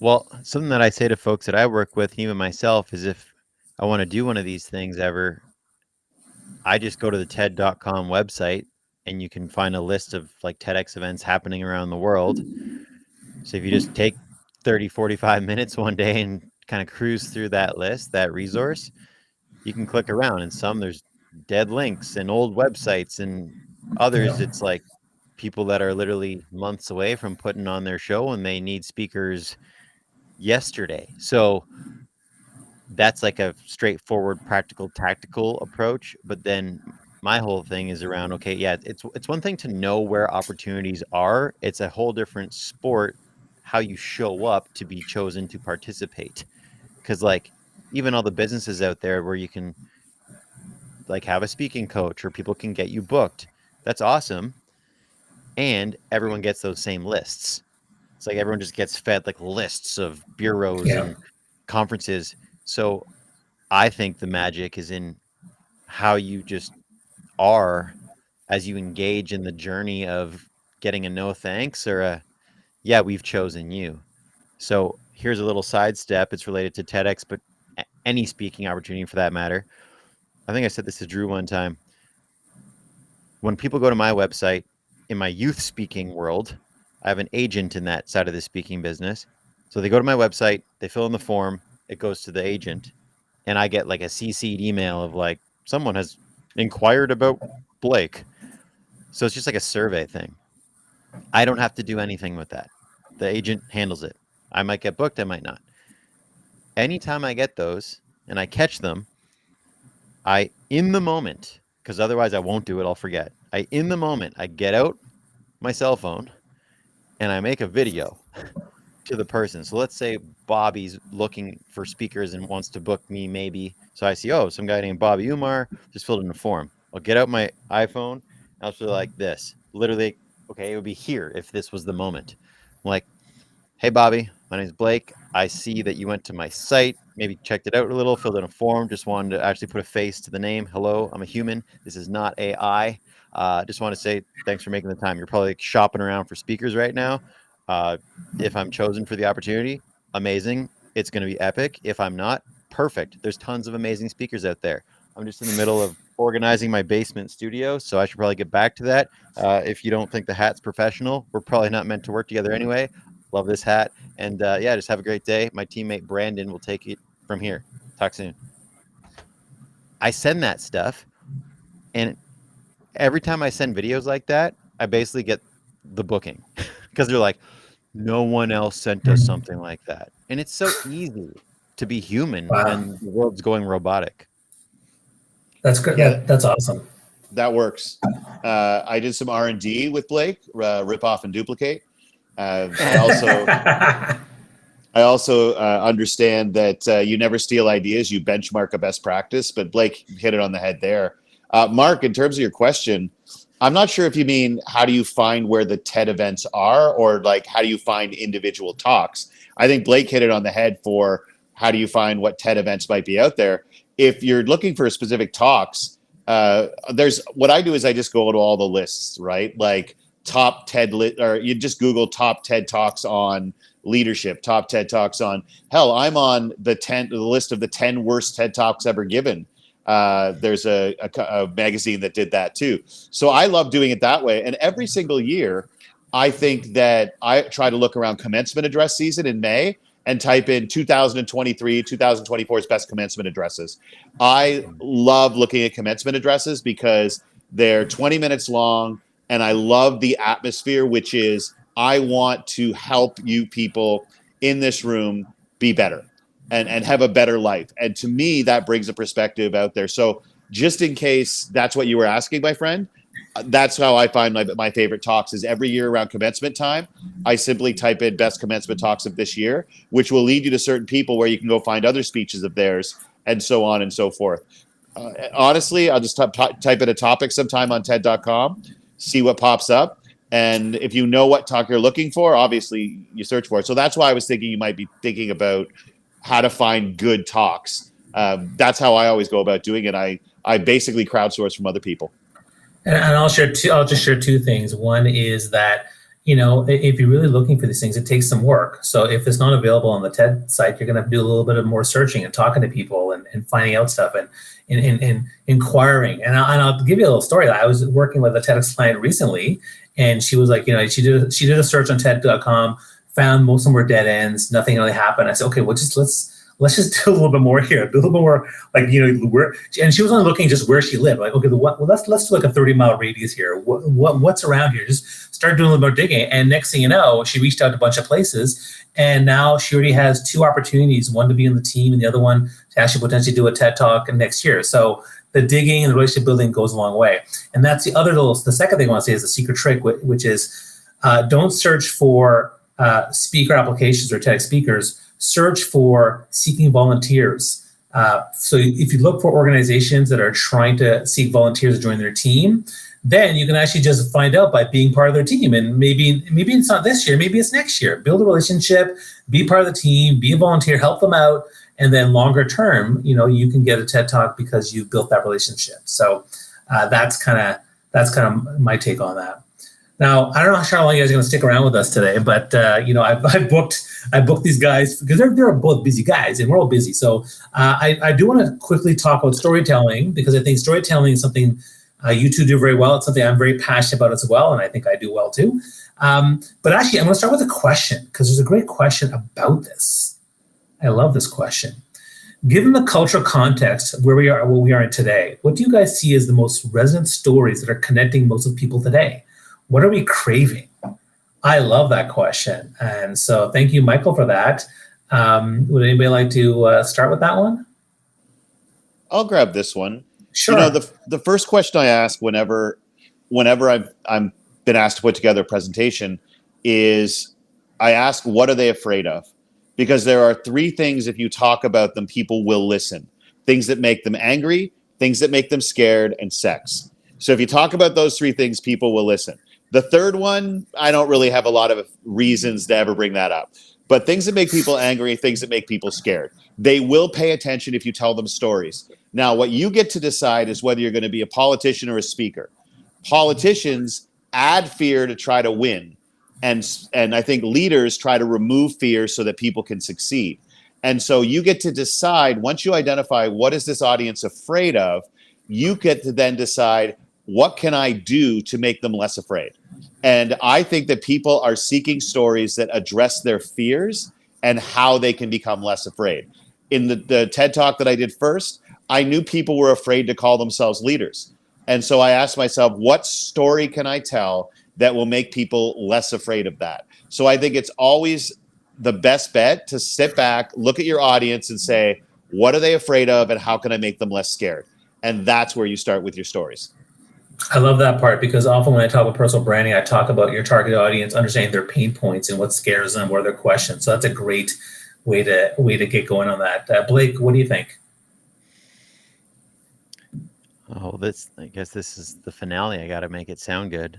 Well, something that I say to folks that I work with, even myself, is if I want to do one of these things ever, I just go to the TED.com website and you can find a list of like TEDx events happening around the world. So if you just take 30, 45 minutes one day and kind of cruise through that list, that resource, you can click around, and some there's dead links and old websites, and others it's like people that are literally months away from putting on their show and they need speakers yesterday. So that's like a straightforward, practical, tactical approach. But then my whole thing is around, okay, yeah, it's one thing to know where opportunities are. It's a whole different sport how you show up to be chosen to participate. Because like even all the businesses out there where you can like have a speaking coach or people can get you booked, that's awesome. And everyone gets those same lists. It's like everyone just gets fed like lists of bureaus and conferences. So I think the magic is in how you just are as you engage in the journey of getting a no thanks or a, yeah, we've chosen you. So here's a little sidestep. It's related to TEDx, but any speaking opportunity for that matter. I think I said this to Drew one time. When people go to my website, in my youth speaking world, I have an agent in that side of the speaking business. So they go to my website, they fill in the form, it goes to the agent, and I get like a CC'd email of like, someone has inquired about Blake. So it's just like a survey thing. I don't have to do anything with that. The agent handles it. I might get booked, I might not. Anytime I get those and I catch them, in the moment, because otherwise I won't do it, I'll forget. In the moment, I get out my cell phone and I make a video to the person. So let's say Bobby's looking for speakers and wants to book me maybe. So I see, some guy named Bobby Umar just filled in a form. I'll get out my iPhone and I'll be like this. Literally, okay, it would be here if this was the moment. I'm like, hey, Bobby, my name's Blake. I see that you went to my site, maybe checked it out a little, filled in a form, just wanted to actually put a face to the name. Hello, I'm a human. This is not AI. Just want to say thanks for making the time. You're probably like shopping around for speakers right now. If I'm chosen for the opportunity, amazing. It's going to be epic. If I'm not, perfect. There's tons of amazing speakers out there. I'm just in the middle of organizing my basement studio, so I should probably get back to that. If you don't think the hat's professional, we're probably not meant to work together anyway. Love this hat. And just have a great day. My teammate Brandon will take it from here. Talk soon. I send that stuff. And every time I send videos like that, I basically get the booking because they're like, no one else sent us something like that. And it's so easy to be human when the world's going robotic.
That's good.
Yeah.
That's awesome.
That works. I did some R&D with Blake, rip off and duplicate. I also understand that you never steal ideas, you benchmark a best practice, but Blake hit it on the head there. Mark, in terms of your question, I'm not sure if you mean how do you find where the TED events are, or like how do you find individual talks? I think Blake hit it on the head for how do you find what TED events might be out there. If you're looking for specific talks, there's what I do is I just go to all the lists, right? Like top TED or you just Google top TED Talks on leadership, top TED Talks on, hell, I'm on the list of the 10 worst TED Talks ever given. There's a magazine that did that too. So I love doing it that way. And every single year, I think that I try to look around commencement address season in May and type in 2023, 2024's best commencement addresses. I love looking at commencement addresses because they're 20 minutes long. And I love the atmosphere, which is I want to help you people in this room be better and have a better life. And to me, that brings a perspective out there. So just in case that's what you were asking, my friend, that's how I find my favorite talks is every year around commencement time. I simply type in best commencement talks of this year, which will lead you to certain people where you can go find other speeches of theirs and so on and so forth. Honestly, I'll just type in a topic sometime on TED.com. See what pops up. And if you know what talk you're looking for, obviously you search for it. So that's why I was thinking you might be thinking about how to find good talks. That's how I always go about doing it. I basically crowdsource from other people.
And I'll just share two things. One is that, if you're really looking for these things, it takes some work. So if it's not available on the TED site, you're going to have to do a little bit of more searching and talking to people and finding out stuff and inquiring. And I'll give you a little story. I was working with a TEDx client recently, and she was like, she did a search on TED.com, found most of them were dead ends, nothing really happened. I said, okay, well, let's just do a little bit more here, do a little bit more, like, where, and she was only looking just where she lived. Like, okay, let's do like a 30-mile radius here. What's around here? Just start doing a little more digging. And next thing you know, she reached out to a bunch of places, and now she already has two opportunities, one to be in the team and the other one to actually potentially do a TED Talk next year. So the digging and the relationship building goes a long way. And that's the second thing I want to say is the secret trick, which is don't search for speaker applications or TEDx speakers. Search for seeking volunteers. So if you look for organizations that are trying to seek volunteers to join their team, then you can actually just find out by being part of their team. And maybe it's not this year, maybe it's next year. Build a relationship, be part of the team, be a volunteer, help them out. And then longer term, you can get a TED Talk because you've built that relationship. So that's kind of my take on that. Now, I don't know how long you guys are going to stick around with us today, but I booked these guys because they're both busy guys, and we're all busy. So I do want to quickly talk about storytelling, because I think storytelling is something you two do very well. It's something I'm very passionate about as well, and I think I do well too. But actually, I'm going to start with a question, because there's a great question about this. I love this question. Given the cultural context where we are in today, what do you guys see as the most resonant stories that are connecting most of people today? What are we craving? I love that question. And so thank you, Michael, for that. Would anybody like to start with that one?
I'll grab this one.
Sure.
You know, the first question I ask whenever I'm been asked to put together a presentation is, I ask, what are they afraid of? Because there are three things, if you talk about them, people will listen. Things that make them angry, things that make them scared, and sex. So if you talk about those three things, people will listen. The third one, I don't really have a lot of reasons to ever bring that up. But things that make people angry, things that make people scared, they will pay attention if you tell them stories. Now, what you get to decide is whether you're going to be a politician or a speaker. Politicians add fear to try to win. And I think leaders try to remove fear so that people can succeed. And so you get to decide, once you identify what is this audience afraid of, you get to then decide, what can I do to make them less afraid? And I think that people are seeking stories that address their fears and how they can become less afraid. In the TED Talk that I did first, I knew people were afraid to call themselves leaders. And so I asked myself, what story can I tell that will make people less afraid of that? So I think it's always the best bet to sit back, look at your audience and say, what are they afraid of and how can I make them less scared? And that's where you start with your stories.
I love that part, because often when I talk about personal branding, I talk about your target audience, understanding their pain points and what scares them, what are their questions. So that's a great way to get going on that. Blake, what do you think?
Oh, I guess this is the finale. I got to make it sound good.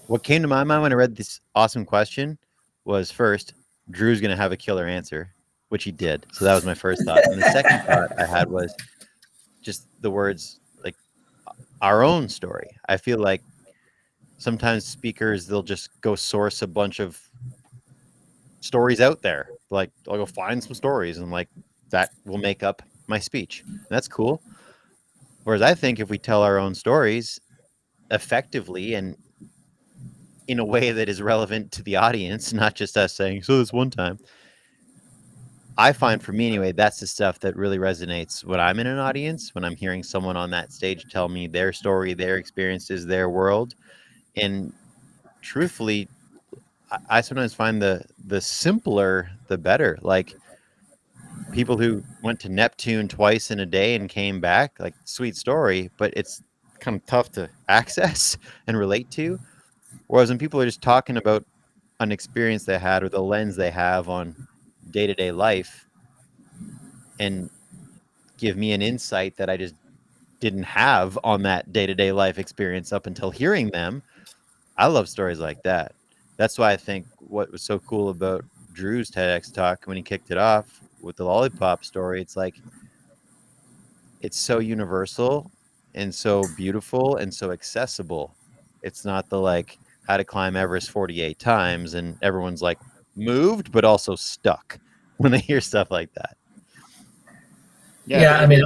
What came to my mind when I read this awesome question was, first, Drew's going to have a killer answer, which he did. So that was my first thought. And the second thought I had was just the words, like, our own story. I feel like sometimes speakers, they'll just go source a bunch of stories out there. Like, I'll go find some stories and like that will make up my speech. And that's cool. Whereas I think if we tell our own stories effectively and in a way that is relevant to the audience, not just us saying, so this one time, I find, for me anyway, that's the stuff that really resonates when I'm in an audience, when I'm hearing someone on that stage tell me their story, their experiences, their world. And truthfully, I sometimes find the simpler, the better. Like, people who went to Neptune twice in a day and came back, like, sweet story, but it's kind of tough to access and relate to. Whereas when people are just talking about an experience they had or the lens they have on day-to-day life and give me an insight that I just didn't have on that day-to-day life experience up until hearing them, I love stories like that. That's why I think what was so cool about Drew's TEDx talk when he kicked it off with the lollipop story, it's like, it's so universal and so beautiful and so accessible. It's not the, like, how to climb Everest 48 times and everyone's like moved but also stuck when they hear stuff like that.
Yeah, I mean,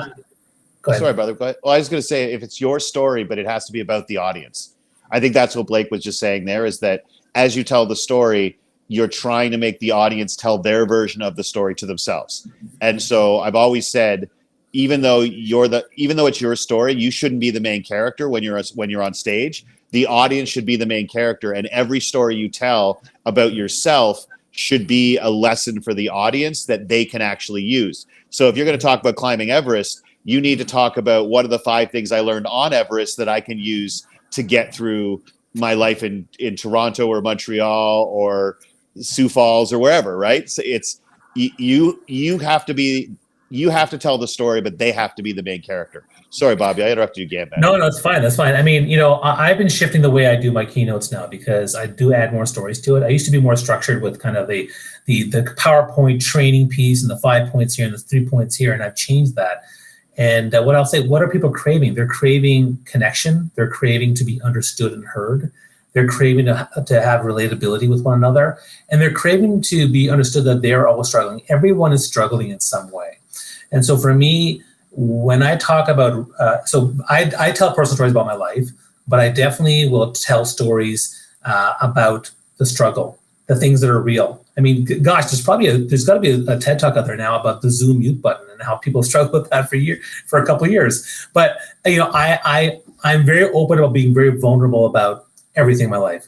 go ahead.
Sorry, brother. Well, I was going to say, if it's your story, but it has to be about the audience. I think that's what Blake was just saying there, is that as you tell the story, you're trying to make the audience tell their version of the story to themselves. And so I've always said, even though it's your story, you shouldn't be the main character when you're on stage. The audience should be the main character, and every story you tell about yourself should be a lesson for the audience that they can actually use. So if you're going to talk about climbing Everest, you need to talk about, what are the 5 things I learned on Everest that I can use to get through my life in Toronto or Montreal or Sioux Falls or wherever, right? So it's you have to tell the story, but they have to be the main character. Sorry, Bobby, I interrupted you again, man.
No, that's fine. That's fine. I mean, I've been shifting the way I do my keynotes now, because I do add more stories to it. I used to be more structured with kind of the PowerPoint training piece and the 5 points here and the 3 points here, and I've changed that. And what I'll say, what are people craving? They're craving connection. They're craving to be understood and heard. They're craving to have relatability with one another. And they're craving to be understood that they're all struggling. Everyone is struggling in some way. And so for me, when I talk about, I tell personal stories about my life, but I definitely will tell stories about the struggle, the things that are real. I mean, gosh, there's got to be a TED Talk out there now about the Zoom mute button and how people struggle with that for a couple of years. But I'm very open about being very vulnerable about everything in my life.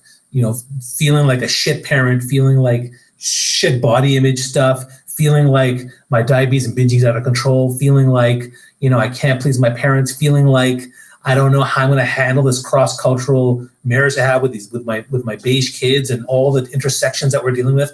Feeling like a shit parent, feeling like shit body image stuff, feeling like my diabetes and binging is out of control, feeling like I can't please my parents, feeling like I don't know how I'm going to handle this cross-cultural marriage I have with my beige kids and all the intersections that we're dealing with.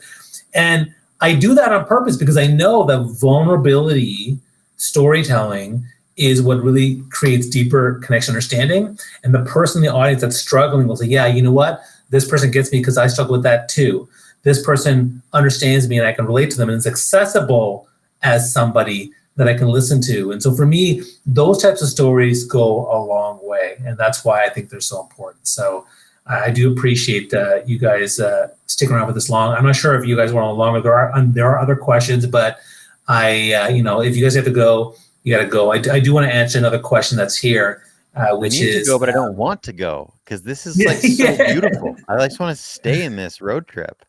And I do that on purpose because I know that vulnerability storytelling is what really creates deeper connection, understanding. And the person in the audience that's struggling will say, yeah, you know what? This person gets me because I struggle with that too. This person understands me and I can relate to them, and it's accessible as somebody that I can listen to. And so for me, those types of stories go a long way. And that's why I think they're so important. So I do appreciate you guys sticking around with this long. I'm not sure if you guys want longer. There are other questions, but if you guys have to go, you got to go. I do want to answer another question that's here, which is... I need to
go, but I don't want to go because this is so beautiful. I just want to stay in this road trip.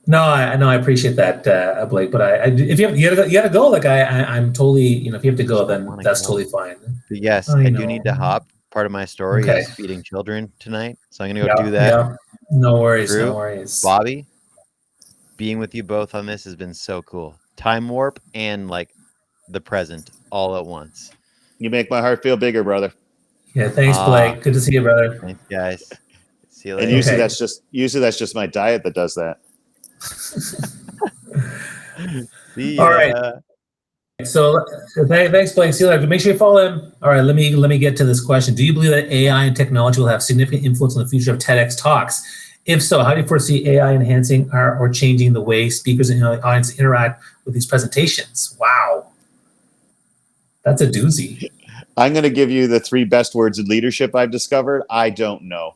No, I appreciate that, Blake. But if you gotta go. Like I'm totally, if you have to go, then that's totally fine.
But yes, I do need to hop. Part of my story is feeding children tonight, so I'm gonna go do that.
Yeah, no worries,
Drew,
no worries.
Bobby, being with you both on this has been so cool. Time warp and the present all at once.
You make my heart feel bigger, brother.
Yeah, thanks, Blake. Good to see you, brother.
Thanks, guys. See you later.
And usually that's just my diet that does that.
See ya.
All right. So thanks, Blake. See you later. Make sure you follow him. All right, let me get to this question. Do you believe that AI and technology will have significant influence on the future of TEDx talks? If so, how do you foresee AI enhancing or changing the way speakers and the audience interact with these presentations? Wow. That's a doozy.
I'm going to give you the 3 best words in leadership I've discovered. I don't know.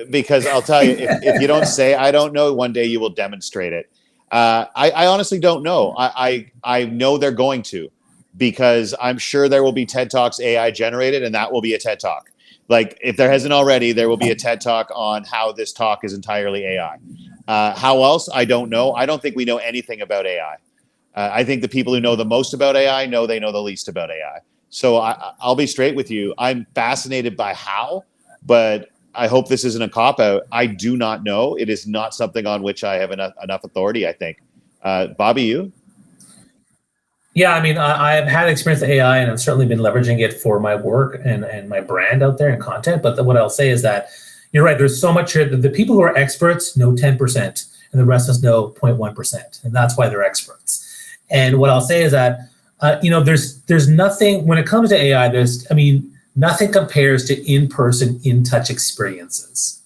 Because I'll tell you, if you don't say I don't know, one day you will demonstrate it. I honestly don't know. I know they're going to, because I'm sure there will be TED Talks AI generated, and that will be a TED Talk. Like, if there hasn't already, there will be a TED Talk on how this talk is entirely AI. How else? I don't know. I don't think we know anything about AI. I think the people who know the most about AI know they know the least about AI. So I'll be straight with you. I'm fascinated by how, but I hope this isn't a cop-out. I do not know. It is not something on which I have enough authority, I think. Bobby, you?
Yeah, I mean, I've had experience with AI, and I've certainly been leveraging it for my work and my brand out there and content. But what I'll say is that you're right. There's so much here. The people who are experts know 10%, and the rest of us know 0.1%. And that's why they're experts. And what I'll say is that, there's nothing, when it comes to AI, nothing compares to in-person, in-touch experiences.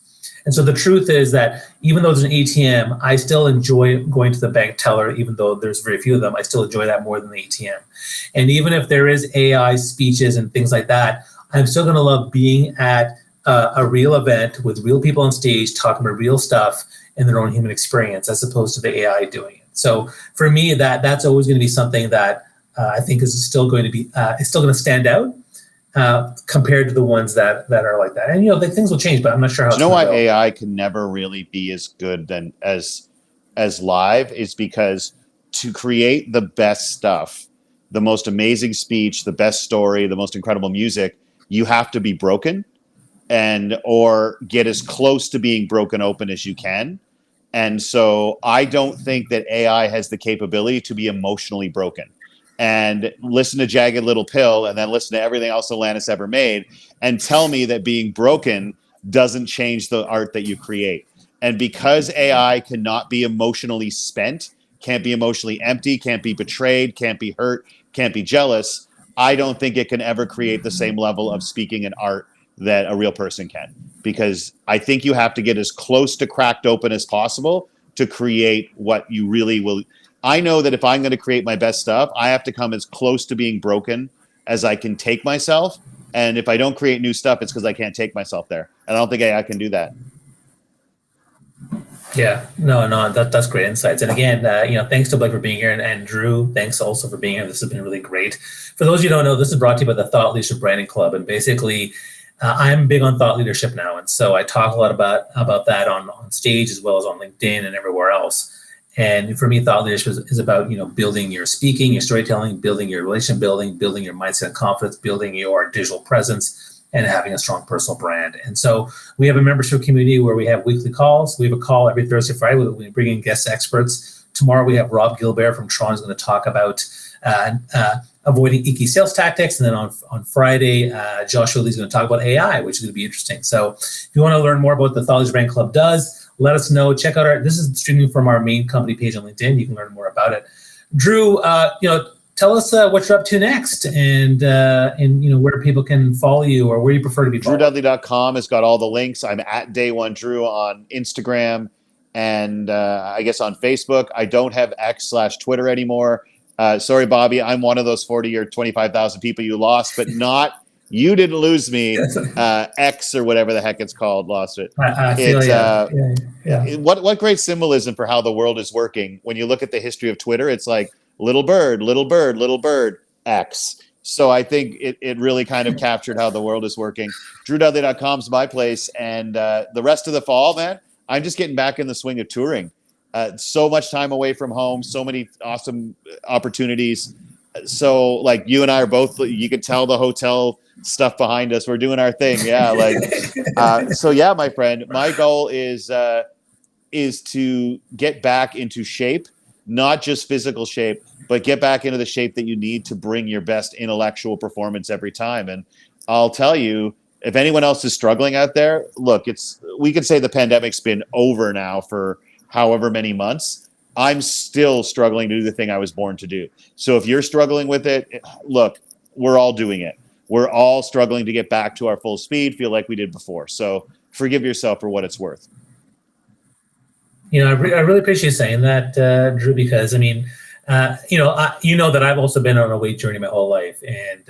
And so the truth is that even though there's an ATM, I still enjoy going to the bank teller, even though there's very few of them. I still enjoy that more than the ATM. And even if there is AI speeches and things like that, I'm still going to love being at a real event with real people on stage talking about real stuff in their own human experience, as opposed to the AI doing it. So for me, that's always going to be something that I think is still going to be, it's still going to stand out. Compared to the ones that are like that. And, the things will change, but I'm not sure how.
You know why AI can never really be as good as live is because to create the best stuff, the most amazing speech, the best story, the most incredible music, you have to be broken or get as close to being broken open as you can. And so I don't think that AI has the capability to be emotionally broken. And listen to Jagged Little Pill and then listen to everything else Alanis ever made and tell me that being broken doesn't change the art that you create. And because AI cannot be emotionally spent, can't be emotionally empty, can't be betrayed, can't be hurt, can't be jealous, I don't think it can ever create the same level of speaking and art that a real person can. Because I think you have to get as close to cracked open as possible to create what you really will. I know that if I'm going to create my best stuff, I have to come as close to being broken as I can take myself. And if I don't create new stuff, it's because I can't take myself there. And I don't think AI can do that.
Yeah, no, that's great insights. And again, thanks to Blake for being here, and Drew, thanks also for being here. This has been really great. For those of you who don't know, this is brought to you by the Thought Leadership Branding Club, and basically, I'm big on thought leadership now, and so I talk a lot about that on stage as well as on LinkedIn and everywhere else. And for me, thought leadership is about building your speaking, your storytelling, building your relationship building your mindset and confidence, building your digital presence, and having a strong personal brand. And so we have a membership community where we have weekly calls. We have a call every Thursday, Friday. We bring in guest experts. Tomorrow we have Rob Gilbert from Toronto is going to talk about avoiding icky sales tactics. And then on Friday, Joshua Lee's going to talk about AI, which is going to be interesting. So if you want to learn more about what the Thought Leadership Brand Club does, let us know. Check out this is streaming from our main company page on LinkedIn. You can learn more about it. Drew, tell us what you're up to next, and where people can follow you, or where you prefer to be followed.
DrewDudley.com has got all the links. I'm at Day One Drew on Instagram and I guess on Facebook. I don't have X/Twitter anymore. Sorry, Bobby. I'm one of those 40 or 25,000 people you lost, but not you didn't lose me. X or whatever the heck it's called lost it.
I feel
What great symbolism for how the world is working. When you look at the history of Twitter, it's like little bird, X. So I think it really kind of captured how the world is working. DrewDudley.com is my place. And the rest of the fall, man, I'm just getting back in the swing of touring. So much time away from home, so many awesome opportunities. So like you and I are both, you can tell the hotel stuff behind us. We're doing our thing. Yeah. My friend, my goal is to get back into shape, not just physical shape, but get back into the shape that you need to bring your best intellectual performance every time. And I'll tell you, if anyone else is struggling out there, look, we could say the pandemic's been over now for however many months. I'm still struggling to do the thing I was born to do. So if you're struggling with it, look, we're all doing it. We're all struggling to get back to our full speed, feel like we did before. So forgive yourself for what it's worth.
I really appreciate you saying that, Drew, because that I've also been on a weight journey my whole life, and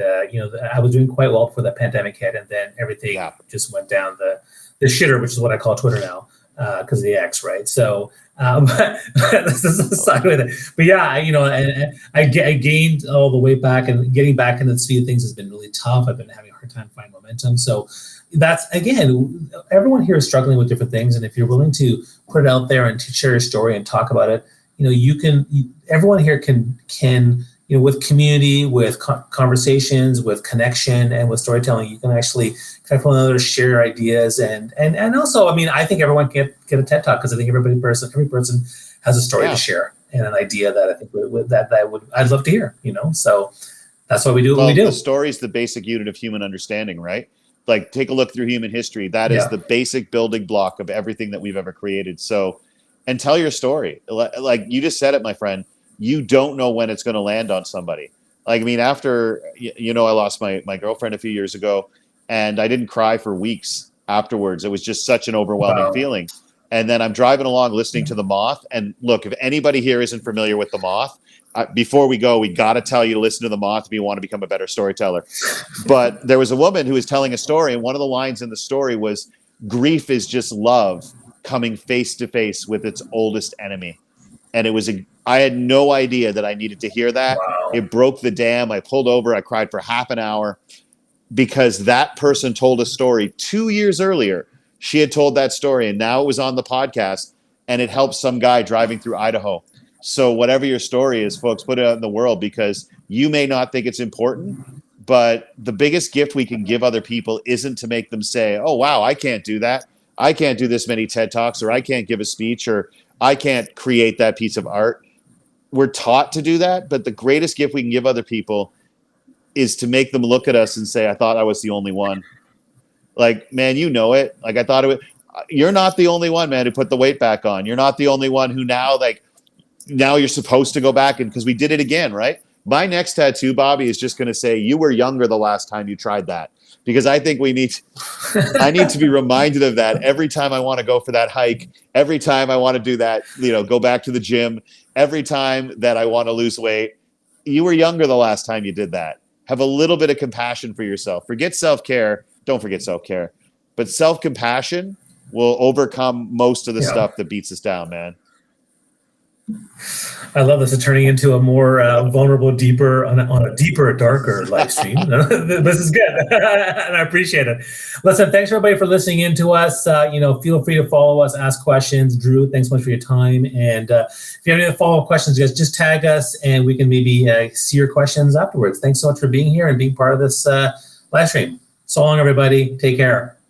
I was doing quite well before the pandemic hit, and then everything just went down the shitter, which is what I call Twitter now, because of the X, right? So, but this is the side with it. But yeah, I gained all the weight back, and getting back into the speed of things has been really tough. I've been having a hard time finding momentum. So that's, again, everyone here is struggling with different things, and if you're willing to put it out there and to share your story and talk about it, everyone here can with community, with conversations, with connection, and with storytelling, you can actually connect with one another, share ideas, and also, I think everyone can get a TED Talk, because I think every person has a story to share and an idea that I think I'd love to hear. So that's why we do what we do.
The story is the basic unit of human understanding, right? Like, take a look through human history. That is the basic building block of everything that we've ever created. So, and tell your story. Like you just said it, my friend. You don't know when it's going to land on somebody. After, I lost my girlfriend a few years ago, and I didn't cry for weeks afterwards. It was just such an overwhelming feeling. And then I'm driving along listening to The Moth. And look, if anybody here isn't familiar with The Moth, before we go, we got to tell you to listen to The Moth if you want to become a better storyteller. But there was a woman who was telling a story, and one of the lines in the story was, "Grief is just love coming face to face with its oldest enemy." And I had no idea that I needed to hear that. Wow. It broke the dam. I pulled over. I cried for half an hour, because that person told a story 2 years earlier. She had told that story, and now it was on the podcast, and it helped some guy driving through Idaho. So whatever your story is, folks, put it out in the world, because you may not think it's important, but the biggest gift we can give other people isn't to make them say, "Oh, wow, I can't do that. I can't do this many TED Talks," or "I can't give a speech," or "I can't create that piece of art." We're taught to do that, but the greatest gift we can give other people is to make them look at us and say, "I thought I was the only one." Like, man, it. Like, I thought it was. You're not the only one, man, who put the weight back on. You're not the only one who now you're supposed to go back, and because we did it again, right? My next tattoo, Bobby, is just going to say, "You were younger the last time you tried that." because I think I need to be reminded of that every time I want to go for that hike, every time I want to do that, go back to the gym, every time that I want to lose weight. You were younger the last time you did that. Have a little bit of compassion for yourself. Forget self-care. Don't forget self-care. But self-compassion will overcome most of the stuff that beats us down, man.
I love this. It's turning into a more vulnerable, deeper, on a deeper, darker live stream. This is good, and I appreciate it. Listen, thanks everybody for listening in to us. Feel free to follow us, ask questions. Drew, thanks so much for your time. And if you have any follow-up questions, guys, just tag us, and we can maybe see your questions afterwards. Thanks so much for being here and being part of this live stream. So long, everybody. Take care.